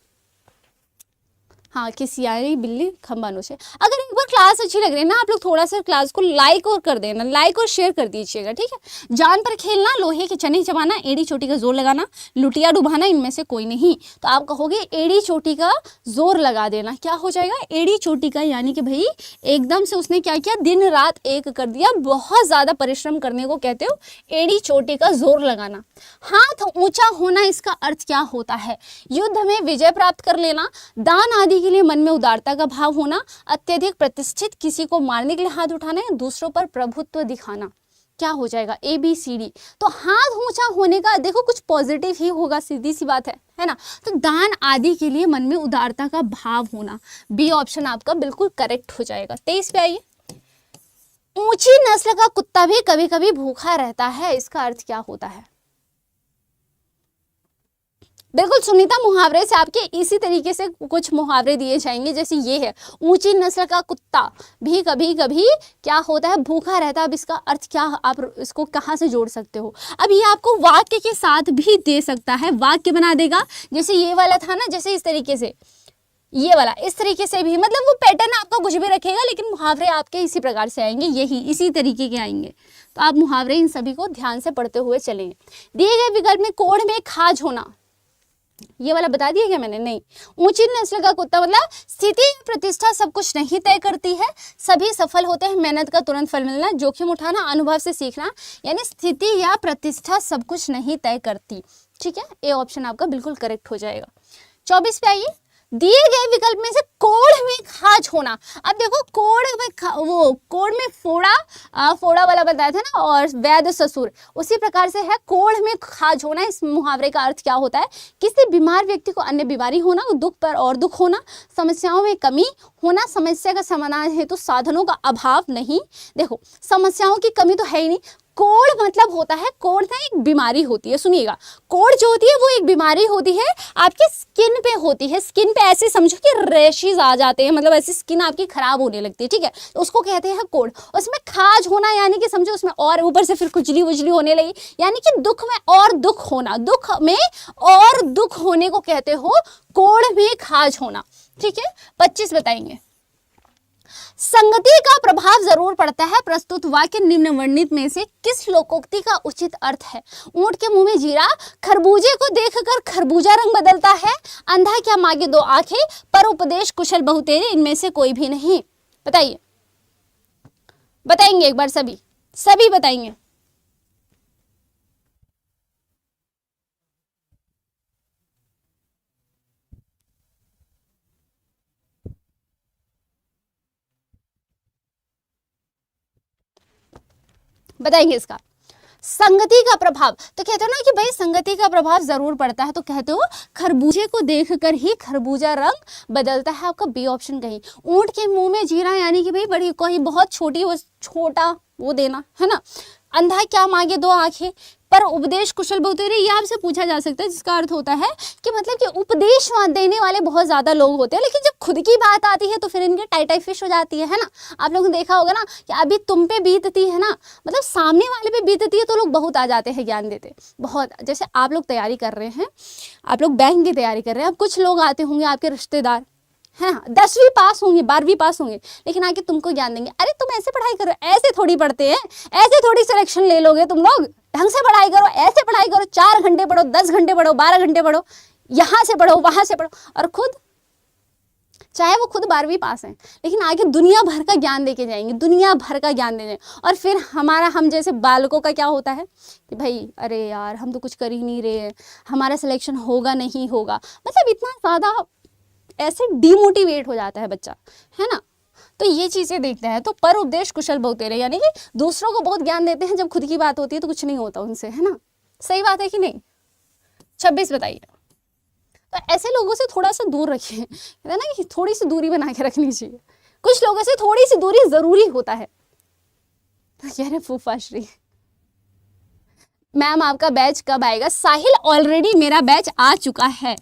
हाँ, खिसियानी बिल्ली खंबा नोचे। अगर एक बार क्लास अच्छी लग रही है ना, आप लोग थोड़ा सा क्लास को लाइक और कर देना, लाइक और शेयर कर दीजिएगा, ठीक है। जान पर खेलना, लोहे के चने चबाना, एड़ी चोटी का जोर लगाना, लुटिया डुबाना, इनमें से कोई नहीं। तो आप कहोगे एड़ी चोटी का जोर लगा देना, क्या हो जाएगा, एड़ी चोटी का, यानी कि भाई एकदम से उसने क्या किया, दिन रात एक कर दिया, बहुत ज्यादा परिश्रम करने को कहते हो एड़ी चोटी का जोर लगाना। हाथ ऊंचा होना, इसका अर्थ क्या होता है, युद्ध में विजय प्राप्त कर लेना, दान आदि के लिए मन में उदारता का भाव होना, अत्यधिक प्रतिष्ठित किसी को मारने के लिए हाथ उठाना, दूसरों पर प्रभुत्व दिखाना। क्या हो जाएगा, ABCD। तो हाथ ऊंचा होने का देखो कुछ पॉजिटिव ही होगा, सीधी सी बात है ना। तो दान आदि के लिए मन में उदारता का भाव होना, बी ऑप्शन आपका बिल्कुल करेक्ट हो जाएगा। 23 पे आइए। ऊंची नस्ल का कुत्ता भी कभी कभी भूखा रहता है, इसका अर्थ क्या होता है? बिल्कुल सुनीता, मुहावरे से आपके इसी तरीके से कुछ मुहावरे दिए जाएंगे, जैसे ये है, ऊंची नस्ल का कुत्ता भी कभी कभी क्या होता है, भूखा रहता है। अब इसका अर्थ क्या, आप इसको कहाँ से जोड़ सकते हो? अब ये आपको वाक्य के साथ भी दे सकता है, वाक्य बना देगा। जैसे ये वाला था ना, जैसे इस तरीके से, ये वाला इस तरीके से भी, मतलब वो पैटर्न आपका कुछ भी रखेगा, लेकिन मुहावरे आपके इसी प्रकार से आएंगे, यही इसी तरीके के आएंगे। तो आप मुहावरे इन सभी को ध्यान से पढ़ते हुए चलेंगे। दिए गए विकल्प में कोढ़ में खाज होना, ये वाला बता दिया क्या मैंने? नहीं। ऊंची नस्ल का कुत्ता मतलब स्थिति प्रतिष्ठा सब कुछ नहीं तय करती है, सभी सफल होते हैं, मेहनत का तुरंत फल मिलना, जोखिम उठाना, अनुभव से सीखना, यानी स्थिति या प्रतिष्ठा सब कुछ नहीं तय करती। ठीक है, ए ऑप्शन आपका बिल्कुल करेक्ट हो जाएगा। 24 पे आइए। दिए गए विकल्प में से कोढ़ में खाज होना। अब देखो कोढ़ में वो कोढ़ में फोड़ा वाला बताया था ना, और वैद ससुर, उसी प्रकार से है कोढ़ में खाज होना। इस मुहावरे का अर्थ क्या होता है? किसी बीमार व्यक्ति को अन्य बीमारी होना, दुख पर और दुख होना, समस्याओं में कमी होना, समस्या का समाधान हेतु साधनों का अभाव नहीं। देखो समस्याओं की कमी तो है ही नहीं। कोढ़ मतलब होता है, कोढ़ ना एक बीमारी होती है, सुनिएगा, कोढ़ जो होती है वो एक बीमारी होती है, आपके स्किन पे होती है। स्किन पे ऐसे समझो कि रैशेज आ जाते हैं, मतलब ऐसी स्किन आपकी खराब होने लगती है, ठीक है, तो उसको कहते हैं कोढ़। उसमें खाज होना यानी कि समझो उसमें और ऊपर से फिर खुजली वुजली होने लगी, यानी कि दुख में और दुख होना, दुख में और दुख होने को कहते हो कोढ़ में खाज होना। ठीक है, 25 बताएंगे। संगति का प्रभाव जरूर पड़ता है, प्रस्तुत वाक्य निम्न वर्णित में से किस लोकोक्ति का उचित अर्थ है? ऊंट के मुंह में जीरा, खरबूजे को देखकर खरबूजा रंग बदलता है, अंधा क्या मांगे दो आंखें, पर उपदेश कुशल बहुतेरे, इनमें से कोई भी नहीं। बताइए, बताएंगे एक बार, सभी बताएंगे। बताएंगे इसका संगति का प्रभाव। तो कहते हो ना कि भाई संगति का प्रभाव जरूर पड़ता है, तो कहते हो खरबूजे को देखकर ही खरबूजा रंग बदलता है, आपका बी ऑप्शन कहीं। ऊंट के मुंह में जीरा यानी कि भाई बड़ी कोई बहुत छोटी वो छोटा वो देना है ना। अंधा क्या मांगे दो आंखें, पर उपदेश कुशल बहुतेरे, ये आपसे पूछा जा सकता है, जिसका अर्थ होता है कि मतलब कि उपदेश देने वाले बहुत ज्यादा लोग होते हैं, लेकिन जब खुद की बात आती है तो फिर इनके टाई फिश हो जाती है ना। आप लोगों ने देखा होगा ना कि अभी तुम पे बीतती है ना, मतलब सामने वाले पे बीतती है तो लोग बहुत आ जाते हैं ज्ञान देते बहुत। जैसे आप लोग तैयारी कर रहे हैं, आप लोग बैंक की तैयारी कर रहे हैं, अब कुछ लोग आते होंगे आपके रिश्तेदार है ना, 10वीं पास होंगे 12वीं पास होंगे, लेकिन आके तुमको ज्ञान देंगे, अरे तुम ऐसे पढ़ाई करो, ऐसे थोड़ी पढ़ते हैं, ऐसे थोड़ी सिलेक्शन ले लोगे तुम लोग, ढंग से पढ़ाई करो, ऐसे पढ़ाई करो, 4 घंटे पढ़ो, 10 घंटे पढ़ो, 12 घंटे पढ़ो, यहाँ से पढ़ो वहां से पढ़ो, और खुद चाहे वो खुद 12वीं पास हैं, लेकिन आगे दुनिया भर का ज्ञान देके जाएंगे, दुनिया भर का ज्ञान देने। और फिर हम जैसे बालकों का क्या होता है कि भाई अरे यार हम तो कुछ कर ही नहीं रहे, हमारा सिलेक्शन होगा नहीं होगा, मतलब इतना ज़्यादा ऐसे डिमोटिवेट हो जाता है बच्चा, है ना। तो ये चीज़ें देखते हैं। तो पर उपदेश कुशल बहुतेरे, यानी कि दूसरों को बहुत ज्ञान देते हैं, जब खुद की बात होती है तो कुछ नहीं होता उनसे, है ना। सही बात है कि नहीं? 26 बताइए। तो ऐसे लोगों से थोड़ा सा दूर रखिए, कहते हैं ना कि थोड़ी सी दूरी बना के रखनी चाहिए, कुछ लोगों से थोड़ी सी दूरी जरूरी होता है। तो कह रहे फूफा श्री मैम आपका बैच कब आएगा? साहिल ऑलरेडी मेरा बैच आ चुका है,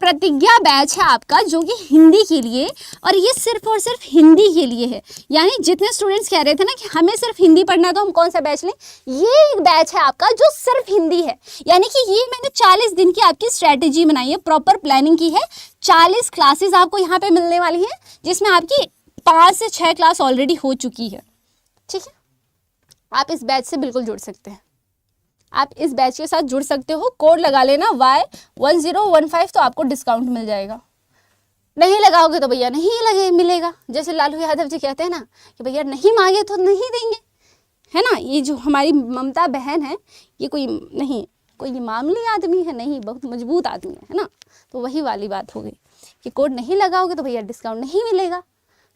प्रतिज्ञा बैच है आपका, जो कि हिंदी के लिए, और ये सिर्फ और सिर्फ हिंदी के लिए है। यानी जितने स्टूडेंट्स कह रहे थे ना कि हमें सिर्फ हिंदी पढ़ना है तो हम कौन सा बैच लें, ये एक बैच है आपका जो सिर्फ हिंदी है। यानी कि ये मैंने 40 दिन की आपकी स्ट्रैटेजी बनाई है, प्रॉपर प्लानिंग की है। 40 क्लासेस आपको यहाँ पे मिलने वाली है, जिसमें आपकी 5 से 6 क्लास ऑलरेडी हो चुकी है। ठीक है, आप इस बैच से बिल्कुल जुड़ सकते हैं, आप इस बैच के साथ जुड़ सकते हो। कोड लगा लेना Y1015, तो आपको डिस्काउंट मिल जाएगा। नहीं लगाओगे तो भैया नहीं मिलेगा। जैसे लालू यादव जी कहते हैं ना कि भैया नहीं मांगे तो नहीं देंगे, है ना। ये जो हमारी ममता बहन है, ये कोई मामूली आदमी है नहीं, बहुत मजबूत आदमी है ना। तो वही वाली बात हो गई कि कोड नहीं लगाओगे तो भैया डिस्काउंट नहीं मिलेगा।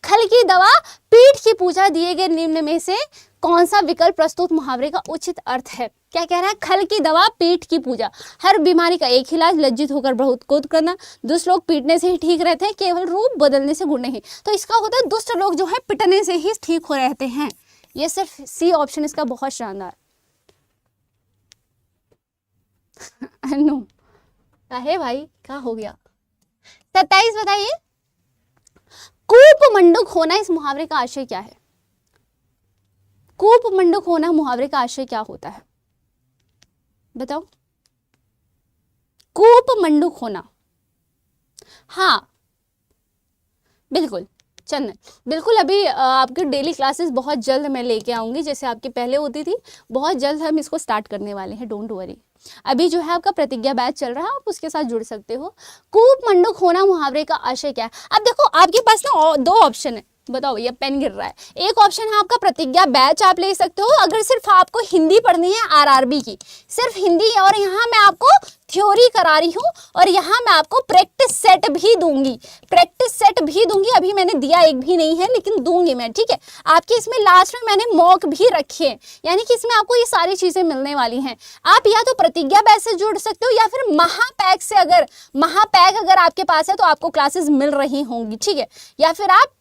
खल की दवा, पीठ की पूजा, दिए गए निम्न में से कौन सा विकल्प प्रस्तुत मुहावरे का उचित अर्थ है? क्या कह रहा है? खल की दवा पीठ की पूजा, हर बीमारी का एक इलाज, लज्जित होकर बहुत क्रोध करना, दुष्ट लोग पीटने से ही ठीक रहते हैं, केवल रूप बदलने से गुण नहीं। तो इसका होता है दुष्ट लोग जो है पिटने से ही ठीक हो रहते हैं। ये सिर्फ सी ऑप्शन इसका बहुत शानदार। नो है भाई, क्या हो गया? 27 बताइए। कूप मंडूक होना इस मुहावरे का आशय क्या है? कूप मंडूक होना मुहावरे का आशय क्या होता है? बताओ। कूप मंडूक होना, हाँ बिल्कुल चंदन, बिल्कुल। अभी आपकी डेली क्लासेस बहुत जल्द मैं लेके आऊंगी, जैसे आपकी पहले होती थी, बहुत जल्द हम इसको स्टार्ट करने वाले हैं, डोंट वरी। अभी जो है आपका प्रतिज्ञा बैच चल रहा है, आप उसके साथ जुड़ सकते हो। कूप मंडूक होना मुहावरे का आशय क्या है? अब देखो आपके पास ना दो ऑप्शन है, बताओ, ये पेन गिर रहा है। एक ऑप्शन है आपका प्रतिज्ञा बैच, आप ले सकते हो अगर सिर्फ आपको हिंदी पढ़नी है, आरआरबी की सिर्फ हिंदी, और यहाँ मैं आपको थ्योरी करा रही हूँ, और यहाँ मैं आपको प्रैक्टिस सेट भी दूंगी, प्रैक्टिस सेट भी दूंगी। अभी मैंने दिया एक भी नहीं है, लेकिन दूंगी मैं, ठीक है। आपके इसमें लास्ट में मैंने मॉक भी रखे हैं, यानी कि इसमें आपको ये सारी चीजें मिलने वाली हैं। आप या तो प्रतिज्ञा बैच से जुड़ सकते हो, या फिर महापैक से, अगर महापैक अगर आपके पास है तो आपको क्लासेस मिल रही होंगी, ठीक है। या फिर आप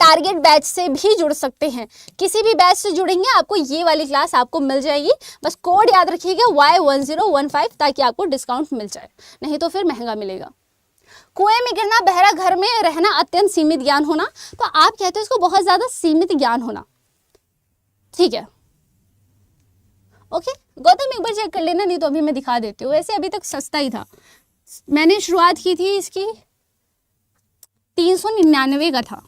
टारगेट बैच से भी जुड़ सकते हैं, किसी भी बैच से जुड़ेंगे आपको ये वाली क्लास आपको मिल जाएगी। बस कोड याद रखिएगा Y1015, ताकि आपको डिस्काउंट मिल जाए, नहीं तो फिर महंगा मिलेगा। कुएं में गिरना, बहरा घर में रहना, अत्यंत सीमित ज्ञान होना, तो आप कहते हो इसको बहुत ज्यादा सीमित ज्ञान होना, ठीक है। ओके गौतम, एक बार चेक कर लेना, नहीं तो अभी मैं दिखा देती हूँ। वैसे अभी तक सस्ता ही था, मैंने शुरुआत की थी इसकी 399 का था,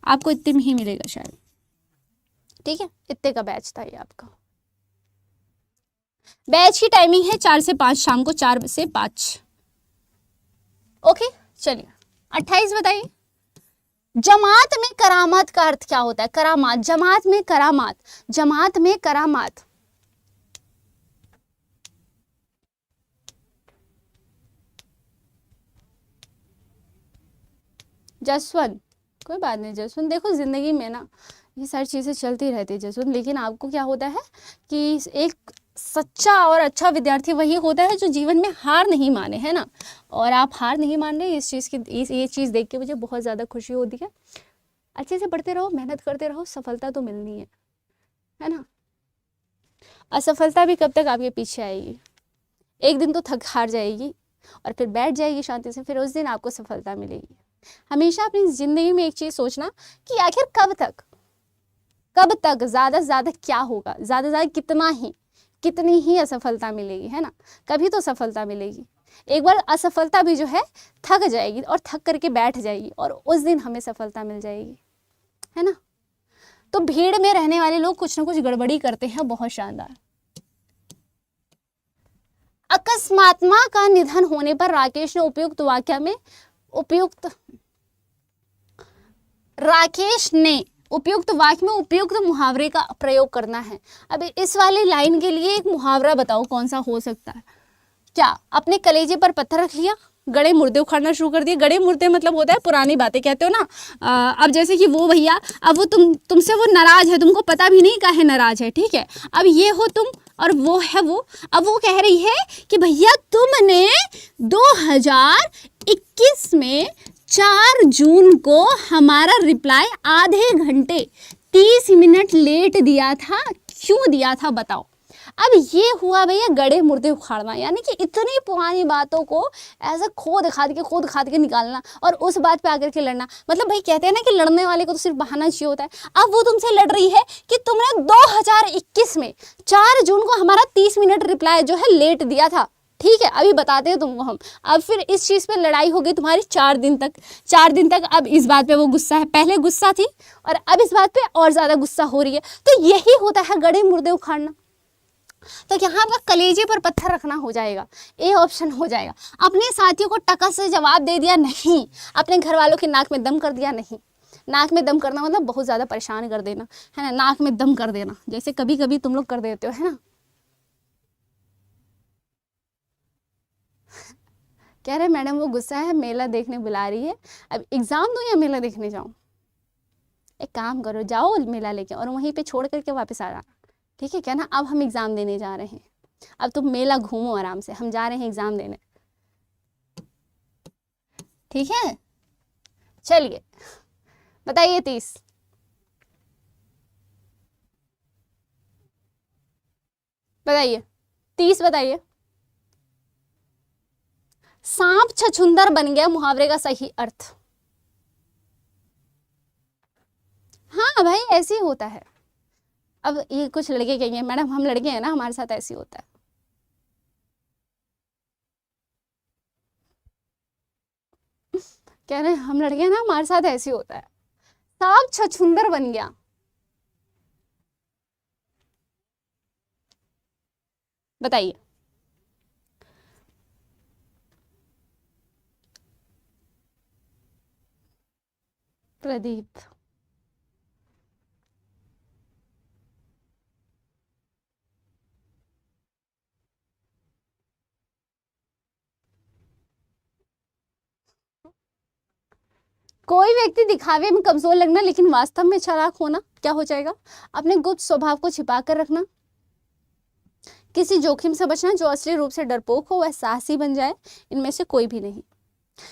आपको इतने में ही मिलेगा शायद, ठीक है। इतने का बैच था ये आपका। बैच की टाइमिंग है 4 से 5, शाम को 4 से 5। ओके चलिए 28 बताइए। जमात में करामात का अर्थ क्या होता है? करामात, जमात में करामात, जमात में करामात। जसवंत, कोई बात नहीं जसवंत, देखो जिंदगी में ना ये सारी चीजें चलती रहती है जसवंत, लेकिन आपको क्या होता है कि एक सच्चा और अच्छा विद्यार्थी वही होता है जो जीवन में हार नहीं माने, है ना। और आप हार नहीं मान रहे, इस चीज़ की ये चीज़ देख के मुझे बहुत ज़्यादा खुशी होती है। अच्छे से पढ़ते रहो, मेहनत करते रहो, सफलता तो मिलनी है ना। असफलता भी कब तक आपके पीछे आएगी, एक दिन तो थक हार जाएगी और फिर बैठ जाएगी शांति से, फिर उस दिन आपको सफलता मिलेगी। हमेशा अपनी ज़िंदगी में एक चीज़ सोचना कि आखिर कब तक ज़्यादा से ज़्यादा क्या होगा, ज़्यादा से ज़्यादा कितनी ही असफलता मिलेगी, है ना। कभी तो सफलता मिलेगी, एक बार असफलता भी जो है थक जाएगी और थक करके बैठ जाएगी, और उस दिन हमें सफलता मिल जाएगी, है ना। तो भीड़ में रहने वाले लोग कुछ ना कुछ गड़बड़ी करते हैं, बहुत शानदार। अकस्मात्मा का निधन होने पर राकेश ने उपयुक्त वाक्य में उपयुक्त मुहावरे का प्रयोग करना है। अब इस वाली लाइन के लिए एक मुहावरा बताओ कौन सा हो सकता है। क्या अपने कलेजे पर पत्थर रख लिया, गड़े मुर्दे उखाड़ना शुरू कर दिए। गड़े मुर्दे मतलब होता है पुरानी बातें, कहते हो ना। अब जैसे कि वो भैया, अब वो तुमसे वो नाराज है, तुमको पता भी नहीं काहे नाराज है, ठीक है। अब ये हो तुम और वो है वो, अब वो कह रही है कि भैया तुमने 2021 में 4 जून को हमारा रिप्लाई आधे घंटे 30 मिनट लेट दिया था, क्यों दिया था बताओ। अब ये हुआ भैया गड़े मुर्दे उखाड़ना, यानी कि इतनी पुरानी बातों को ऐसे खोद खाद के निकालना और उस बात पे आकर के लड़ना। मतलब भाई कहते हैं ना कि लड़ने वाले को तो सिर्फ बहाना चाहिए होता है। अब वो तुमसे लड़ रही है कि तुमने 2021 में 4 जून को हमारा 30 मिनट रिप्लाई जो है लेट दिया था, ठीक है। अभी बताते हैं तुमको हम। अब फिर इस चीज़ पे लड़ाई हो गई तुम्हारी 4 दिन तक। अब इस बात पे वो गुस्सा है, पहले गुस्सा थी और अब इस बात पे और ज़्यादा गुस्सा हो रही है। तो यही होता है गड़े मुर्दे उखाड़ना। तो यहाँ आपका कलेजे पर पत्थर रखना हो जाएगा, ए ऑप्शन हो जाएगा। अपने साथियों को टका से जवाब दे दिया नहीं, अपने घर वालों की नाक में दम कर दिया नहीं। नाक में दम करना मतलब बहुत ज़्यादा परेशान कर देना, है ना। नाक में दम कर देना, जैसे कभी कभी तुम लोग कर देते हो, है ना। कह रहे मैडम वो गुस्सा है, मेला देखने बुला रही है। अब एग्जाम दूं या मेला देखने जाऊं, एक काम करो, जाओ मेला लेके और वहीं पे छोड़ करके वापस आ जाना, ठीक है क्या ना। अब हम एग्ज़ाम देने जा रहे हैं, अब तुम मेला घूमो आराम से, हम जा रहे हैं एग्ज़ाम देने, ठीक है। चलिए बताइए 30। बताइए 30 बताइए। सांप छछूंदर बन गया मुहावरे का सही अर्थ। हाँ भाई ऐसे ही होता है। अब ये कुछ लड़के कहेंगे मैडम हम लड़के हैं ना, हमारे साथ ऐसे ही होता है। कह रहे हैं हम लड़के हैं ना, हमारे साथ ऐसे ही होता है। सांप छछूंदर बन गया, बताइए। प्रदीप। कोई व्यक्ति दिखावे में कमजोर लगना लेकिन वास्तव में चालाक होना, क्या हो जाएगा? अपने गुप्त स्वभाव को छिपा कर रखना, किसी जोखिम से बचना, जो असली रूप से डरपोक हो वह साहसी बन जाए, इनमें से कोई भी नहीं।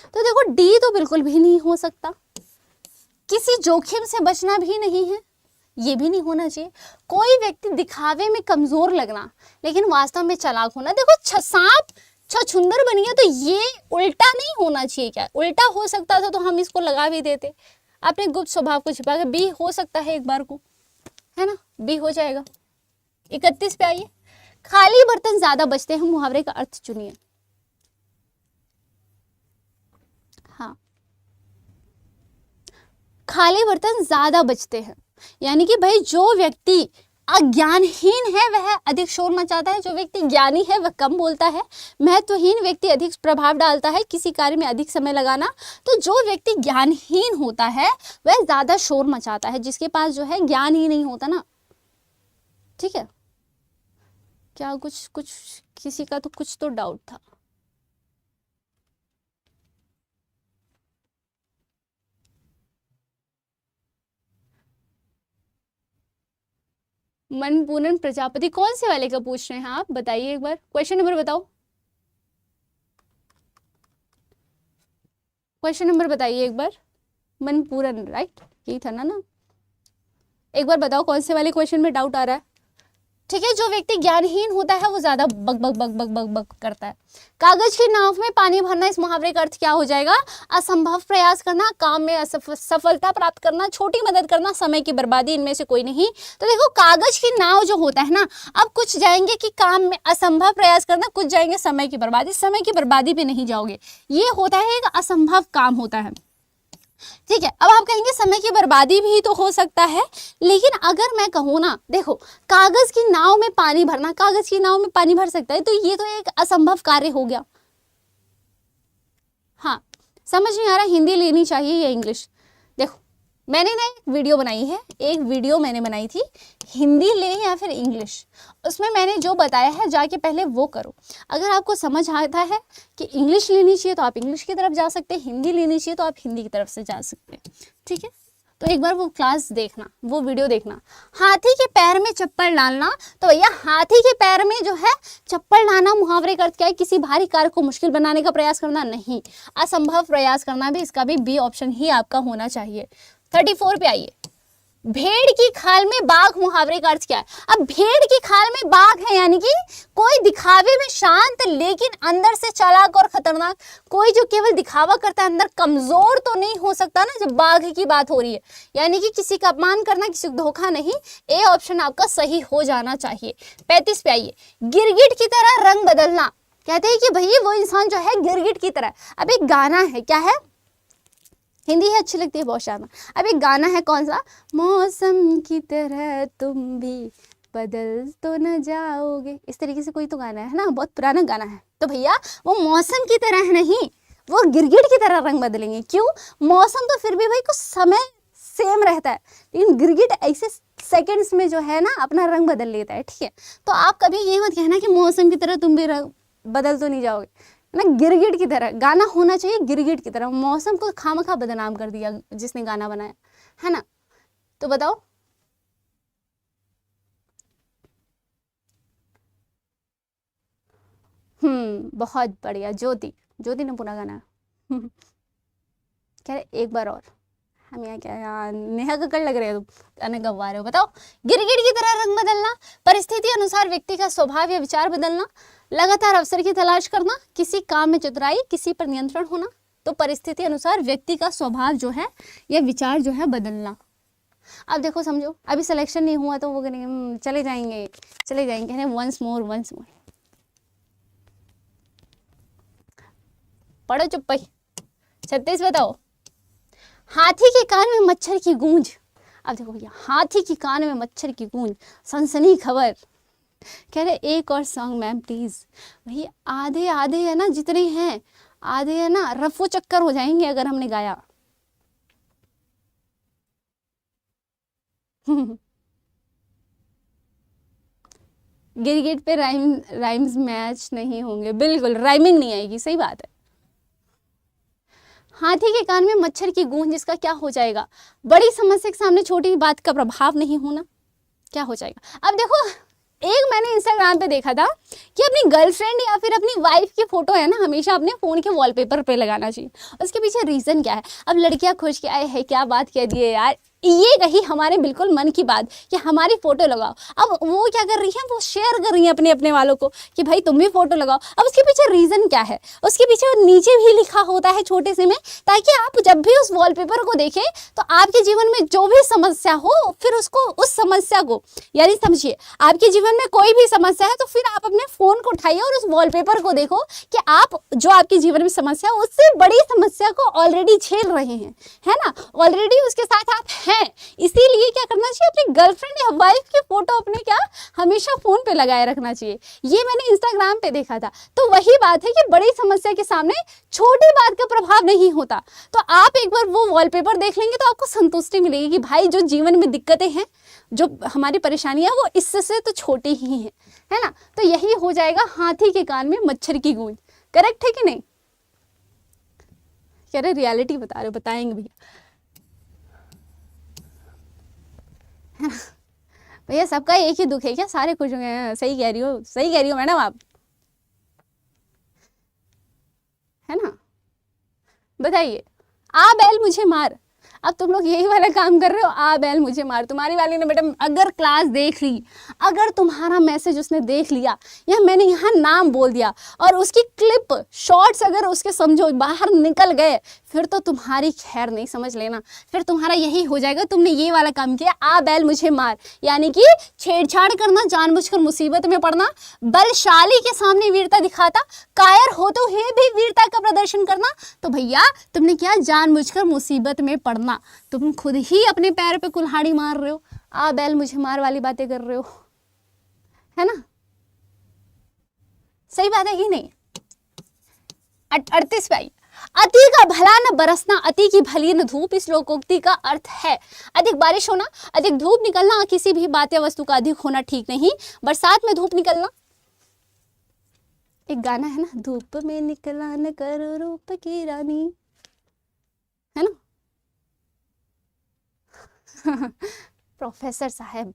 तो देखो डी तो बिल्कुल भी नहीं हो सकता, किसी जोखिम से बचना भी नहीं है, ये भी नहीं होना चाहिए। कोई व्यक्ति दिखावे में कमजोर लगना लेकिन वास्तव में चालाक होना। देखो सांप छछूंदर बन गया तो ये उल्टा नहीं होना चाहिए, क्या उल्टा हो सकता था तो हम इसको लगा भी देते। अपने गुप्त स्वभाव को छिपा कर, बी हो सकता है एक बार को, है ना, बी हो जाएगा। 31 पे आइए। खाली बर्तन ज्यादा बचते हैं, मुहावरे का अर्थ चुनिए। हाँ, खाली बर्तन ज्यादा बचते हैं, यानी कि भाई जो व्यक्ति अज्ञानहीन है वह अधिक शोर मचाता है, जो व्यक्ति ज्ञानी है वह कम बोलता है, महत्वहीन व्यक्ति अधिक प्रभाव डालता है, किसी कार्य में अधिक समय लगाना। तो जो व्यक्ति ज्ञानहीन होता है वह ज्यादा शोर मचाता है, जिसके पास जो है ज्ञान ही नहीं होता ना, ठीक है। क्या कुछ किसी का तो कुछ तो डाउट था। मनपूरन प्रजापति कौन से वाले का पूछ रहे हैं आप, बताइए एक बार, क्वेश्चन नंबर बताओ, क्वेश्चन नंबर बताइए एक बार। मनपूरन, राइट, यही था ना। एक बार बताओ कौन से वाले क्वेश्चन में डाउट आ रहा है, ठीक है। जो व्यक्ति ज्ञानहीन होता है वो ज्यादा बक बक बक बक बक बक करता है। कागज की नाव में पानी भरना, इस मुहावरे का अर्थ क्या हो जाएगा? असंभव प्रयास करना, काम में सफलता प्राप्त करना, छोटी मदद करना, समय की बर्बादी, इनमें से कोई नहीं। तो देखो कागज की नाव जो होता है ना, अब कुछ जाएंगे कि काम में असंभव प्रयास करना, कुछ जाएंगे समय की बर्बादी, समय की बर्बादी पे नहीं जाओगे, ये होता है एक असंभव काम होता है, ठीक है। अब आप कहेंगे समय की बर्बादी भी तो हो सकता है, लेकिन अगर मैं कहूँ ना, देखो कागज की नाव में पानी भरना, कागज की नाव में पानी भर सकता है, तो ये तो एक असंभव कार्य हो गया। हाँ, समझ नहीं आ रहा हिंदी लेनी चाहिए या इंग्लिश? देखो मैंने ना एक वीडियो बनाई है, एक वीडियो मैंने बनाई थी, हिंदी ले या फिर इंग्लिश, उसमें मैंने जो बताया है जाके पहले वो करो। अगर आपको समझ आता है कि इंग्लिश लेनी चाहिए तो आप इंग्लिश की तरफ जा सकते हैं, हिंदी लेनी चाहिए तो आप हिंदी की तरफ से जा सकते हैं, ठीक है। तो एक बार वो क्लास देखना, वो वीडियो देखना। हाथी के पैर में चप्पल डालना, तो भैया हाथी के पैर में जो है चप्पल डालना, मुहावरे का अर्थ क्या है? किसी भारी कार्य को मुश्किल बनाने का प्रयास करना नहीं, असंभव प्रयास करना भी, इसका भी बी ऑप्शन ही आपका होना चाहिए। 34 पे आइए। भेड़ की खाल में बाघ, मुहावरे का अर्थ क्या है? अब भेड़ की खाल में बाघ है, यानी कि कोई दिखावे में शांत लेकिन अंदर से चालाक और खतरनाक, कोई जो केवल दिखावा करता है अंदर कमजोर तो नहीं हो सकता ना, जब बाघ की बात हो रही है, यानी कि किसी का अपमान करना, किसी को धोखा नहीं। ए ऑप्शन आपका सही हो जाना चाहिए। 35 पे आइए। गिरगिट की तरह रंग बदलना, कहते हैं कि भैया वो इंसान जो है गिरगिट की तरह। अब एक गाना है, क्या है? हिंदी है अच्छी लगती है बहुत शानदार। अब एक गाना है, कौन सा? मौसम की तरह तुम भी बदल तो न जाओगे, इस तरीके से कोई तो गाना है ना, बहुत पुराना गाना है। तो भैया वो मौसम की तरह नहीं, वो गिरगिट की तरह रंग बदलेंगे। क्यों? मौसम तो फिर भी भाई कुछ समय सेम रहता है, लेकिन गिरगिट ऐसे सेकेंड्स में जो है ना अपना रंग बदल लेता है, ठीक है। तो आप कभी ये मत कहना कि मौसम की तरह तुम भी रंग बदल तो नहीं जाओगे ना, गिरगिट की तरह गाना होना चाहिए, गिरगिट की तरह। मौसम को खामखा बदनाम कर दिया जिसने गाना बनाया, है ना। तो बताओ। बहुत बढ़िया, ज्योति। ज्योति ने पूरा गाना कह रहे एक बार और। हम यहाँ क्या यार, नेहा कक्कड़ लग रहे हो तुम, गाना गवा रहे हो। बताओ। गिरगिट की तरह रंग बदलना, परिस्थिति अनुसार व्यक्ति का स्वभाव या विचार बदलना, लगातार अवसर की तलाश करना, किसी काम में चतुराई, किसी पर नियंत्रण होना। तो परिस्थिति अनुसार व्यक्ति का स्वभाव जो है या विचार जो है बदलना। अब देखो समझो, अभी सिलेक्शन नहीं हुआ तो वो करेंगे चले जाएंगे चले जाएंगे, वंस मोर वंस मोर। पढ़ो चुप भाई। 36 बताओ। हाथी के कान में मच्छर की गूंज। अब देखो भैया, हाथी के कान में मच्छर की गूंज, सनसनी खबर। कह रहे एक और सॉन्ग मैम प्लीज। भैया आधे आधे है ना, जितने हैं आधे है ना, रफू चक्कर हो जाएंगे अगर हमने गाया। गिरगिट पे राइम्स मैच नहीं होंगे, बिल्कुल राइमिंग नहीं आएगी, सही बात है। हाथी के कान में मच्छर की गूंज, जिसका क्या हो जाएगा, बड़ी समस्या के सामने छोटी बात का प्रभाव नहीं होना, क्या हो जाएगा। अब देखो, एक मैंने इंस्टाग्राम पे देखा था कि अपनी गर्लफ्रेंड या फिर अपनी वाइफ की फोटो है ना, हमेशा अपने फोन के वॉलपेपर पे लगाना चाहिए। उसके पीछे रीजन क्या है। अब लड़कियां खुश क्या है, क्या बात कह दी है यार, ये कही हमारे बिल्कुल मन की बात कि हमारी फोटो लगाओ। अब वो क्या कर रही है, वो शेयर कर रही है अपने अपने वालों को कि भाई तुम भी फोटो लगाओ। अब उसके पीछे रीजन क्या है, उसके पीछे नीचे भी लिखा होता है छोटे से में, ताकि आप जब भी उस वॉलपेपर को देखें तो आपके जीवन में जो भी समस्या हो, फिर उसको उस समस्या को, यानी समझिए आपके जीवन में कोई भी समस्या है तो फिर आप अपने फोन को उठाइए और उस वॉलपेपर को देखो कि आप जो आपके जीवन में समस्या है उससे बड़ी समस्या को ऑलरेडी झेल रहे हैं, है ना, ऑलरेडी उसके साथ आप हैं। इसीलिए क्या करना चाहिए, अपनी गर्लफ्रेंड या वाइफ की फोटो अपने क्या हमेशा फोन पे लगाए रखना चाहिए। ये मैंने इंस्टाग्राम पे देखा था। तो वही बात है कि बड़ी समस्या के सामने छोटी बात का प्रभाव नहीं होता। तो आप एक बार वो वॉलपेपर देख लेंगे तो आपको संतुष्टि मिलेगी कि भाई जो जीवन में दिक्कतें हैं, जो हमारी परेशानियां, वो इससे तो छोटी ही है ना। तो यही हो जाएगा हाथी के कान में मच्छर की गूंज। करेक्ट है कि नहीं। कह रहे रियलिटी बता रहे हो, बताएंगे भैया, है ना। भैया सबका एक ही दुख है क्या, सारे खुश हो गए। सही कह रही हो, सही कह रही हो मैडम आप, है ना। बताइए। आ बैल मुझे मार। अब तुम लोग यही वाला काम कर रहे हो, आ बैल मुझे मार। तुम्हारी वाली ने मैडम अगर क्लास देख ली, अगर तुम्हारा मैसेज उसने देख लिया या मैंने यहाँ नाम बोल दिया और उसकी क्लिप शॉर्ट्स अगर उसके समझो बाहर निकल गए, फिर तो तुम्हारी खैर नहीं, समझ लेना। फिर तुम्हारा यही हो जाएगा, तुमने ये वाला काम किया, आ बैल मुझे मार, यानी कि छेड़छाड़ करना, जानबूझकर मुसीबत में पड़ना, बलशाली के सामने वीरता दिखाता, कायर होते हुए भी वीरता का प्रदर्शन करना। तो भैया तुमने क्या, जानबूझकर मुसीबत में पड़ना। तुम खुद ही अपने पैर पे कुल्हाड़ी मार रहे हो, आ बैल मुझे मार वाली बातें कर रहे हो, है ना। सही बात है कि नहीं। 38 पे आई। अति का भला न बरसना, अति की भली न धूप। इस लोकोक्ति का अर्थ है अधिक बारिश होना, अधिक धूप निकलना, किसी भी बात या वस्तु का अधिक होना ठीक नहीं। बरसात में धूप निकलना, एक गाना है ना, धूप में निकला न करो रूप की रानी, है ना। प्रोफेसर साहब,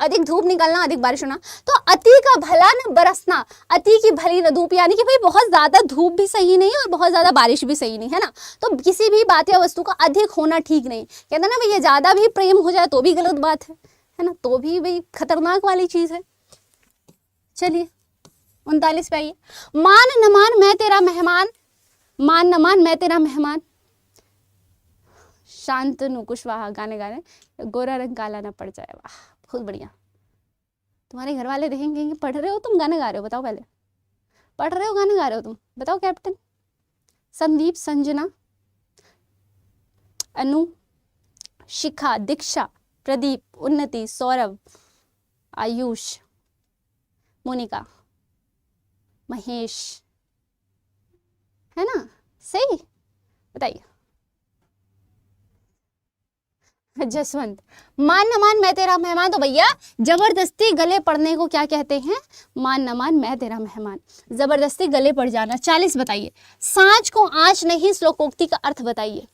अधिक धूप निकलना, अधिक बारिश होना। तो अति का भला न बरसना, अति की भली न धूप, यानी कि भाई बहुत ज्यादा धूप भी सही नहीं और बहुत ज्यादा बारिश भी सही नहीं, है ना। तो किसी भी बात या वस्तु का अधिक होना ठीक नहीं। कहते ना भैया, ज्यादा भी प्रेम हो जाए तो भी गलत बात है ना, तो भी भाई खतरनाक वाली चीज है। चलिए 39 पे आइए। मान न मान मैं तेरा मेहमान, मान न मान मैं तेरा मेहमान। शांतनु कुशवाहा गाने गा रहे, गोरा रंग काला ना पड़ जाए। वाह बहुत बढ़िया। तुम्हारे घर वाले देखेंगे कि पढ़ रहे हो तुम, गाने गा रहे हो, बताओ पहले पढ़ रहे हो गाने गा रहे हो तुम, बताओ कैप्टन। संदीप, संजना, अनु, शिखा, दीक्षा, प्रदीप, उन्नति, सौरभ, आयुष, मोनिका, महेश, है ना। सही बताइए। जसवंत, मान न मान मैं तेरा मेहमान। तो भैया जबरदस्ती गले पड़ने को क्या कहते हैं, मान न मान मैं तेरा मेहमान, जबरदस्ती गले पड़ जाना। 40 बताइए। सांच को आंच नहीं, श्लोकोक्ति का अर्थ बताइए।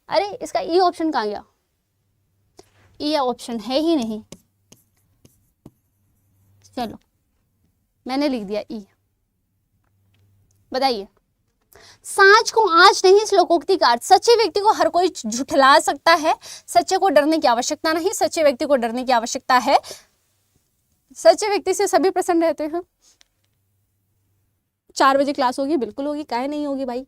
अरे इसका ई ऑप्शन कहाँ गया, ये ऑप्शन है ही नहीं। चलो मैंने लिख दिया ई। बताइए, सांच को आंच नहीं श्लोकोक्ति का अर्थ। सच्चे व्यक्ति को हर कोई झुठला सकता है, सच्चे को डरने की आवश्यकता नहीं, सच्चे व्यक्ति को डरने की आवश्यकता है। सच्चे व्यक्ति से सभी प्रसन्न रहते हैं। 4 बजे क्लास होगी, बिल्कुल होगी, काहे नहीं होगी भाई।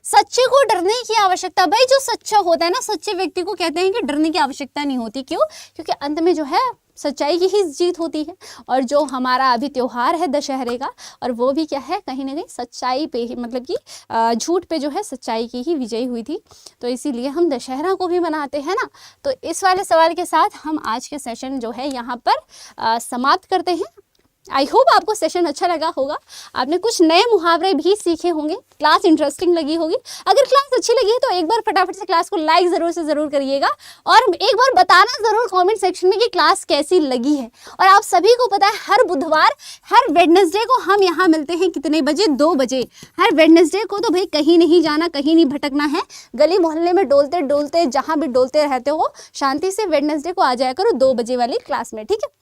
सच्चे को डरने की आवश्यकता, भाई जो सच्चा होता है ना, सच्चे व्यक्ति को कहते हैं कि डरने की आवश्यकता नहीं होती। क्यों? क्योंकि अंत में जो है सच्चाई की ही जीत होती है। और जो हमारा अभी त्योहार है दशहरे का, और वो भी क्या है, कहीं ना कहीं सच्चाई पे ही, मतलब कि झूठ पे जो है सच्चाई की ही विजयी हुई थी। तो इसीलिए हम दशहरा को भी मनाते हैं ना। तो इस वाले सवाल के साथ हम आज के सेशन जो है यहाँ पर समाप्त करते हैं। आई होप आपको सेशन अच्छा लगा होगा, आपने कुछ नए मुहावरे भी सीखे होंगे, क्लास इंटरेस्टिंग लगी होगी। अगर क्लास अच्छी लगी है तो एक बार फटाफट से क्लास को लाइक ज़रूर से ज़रूर करिएगा, और एक बार बताना ज़रूर कमेंट सेक्शन में कि क्लास कैसी लगी है। और आप सभी को पता है हर बुधवार, हर वेडनेसडे को हम यहाँ मिलते हैं कितने बजे? 2 बजे। हर वेडनेसडे को तो भाई कहीं नहीं जाना, कहीं नहीं भटकना है। गली मोहल्ले में डोलते डोलते, जहाँ भी डोलते रहते हो, शांति से वेडनेसडे को आ जाया करो 2 बजे वाली क्लास में, ठीक है?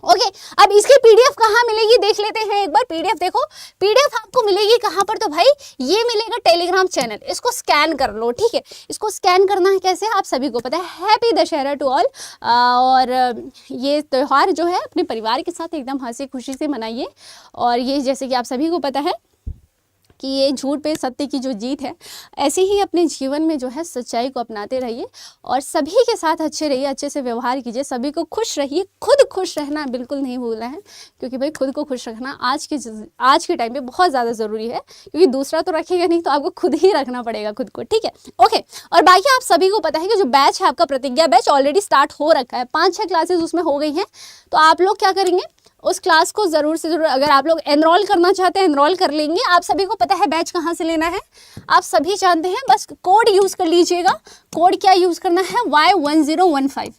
ओके, अब इसकी पीडीएफ कहाँ मिलेगी देख लेते हैं एक बार। पीडीएफ देखो, पीडीएफ आपको मिलेगी कहाँ पर? तो भाई ये मिलेगा टेलीग्राम चैनल। इसको स्कैन कर लो, ठीक है? इसको स्कैन करना है कैसे, आप सभी को पता है। Happy Dussehra to all. और ये त्यौहार जो है अपने परिवार के साथ एकदम हंसी खुशी से मनाइए। और ये जैसे कि आप सभी को पता है कि ये झूठ पे सत्य की जो जीत है, ऐसे ही अपने जीवन में जो है सच्चाई को अपनाते रहिए और सभी के साथ अच्छे रहिए, अच्छे से व्यवहार कीजिए, सभी को खुश रहिए। खुद खुश रहना बिल्कुल नहीं भूलना है, क्योंकि भाई खुद को खुश रखना आज के टाइम पे बहुत ज़्यादा ज़रूरी है, क्योंकि दूसरा तो रखेगा नहीं, तो आपको खुद ही रखना पड़ेगा खुद को, ठीक है? ओके, और बाकी आप सभी को पता है कि जो बैच है आपका प्रतिज्ञा बैच ऑलरेडी स्टार्ट हो रखा है। 5-6 क्लासेज उसमें हो गई हैं। तो आप लोग क्या करेंगे, उस क्लास को ज़रूर से ज़रूर, अगर आप लोग एनरोल करना चाहते हैं एनरोल कर लेंगे। आप सभी को पता है बैच कहाँ से लेना है, आप सभी जानते हैं, बस कोड यूज़ कर लीजिएगा। कोड क्या यूज़ करना है? Y1015।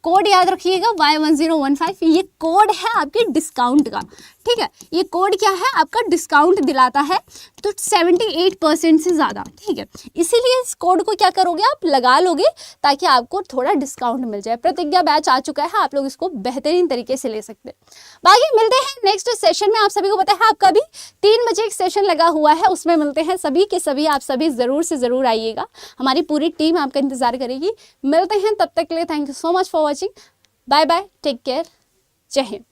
कोड याद रखिएगा, Y1015। ये कोड है आपके डिस्काउंट का, ठीक है? ये कोड क्या है? आपका डिस्काउंट दिलाता है तो 78% से ज़्यादा, ठीक है? इसीलिए इस कोड को क्या करोगे, आप लगा लोगे ताकि आपको थोड़ा डिस्काउंट मिल जाए। प्रतिज्ञा बैच आ चुका है, आप लोग इसको बेहतरीन तरीके से ले सकते हैं। बाकी मिलते हैं नेक्स्ट सेशन में। आप सभी को पता है आपका भी 3 बजे एक सेशन लगा हुआ है, उसमें मिलते हैं सभी के सभी। आप सभी ज़रूर से ज़रूर आइएगा, हमारी पूरी टीम आपका इंतज़ार करेगी। मिलते हैं, तब तक के लिए thank you so much for watching. Bye bye, take care, जय हिंद।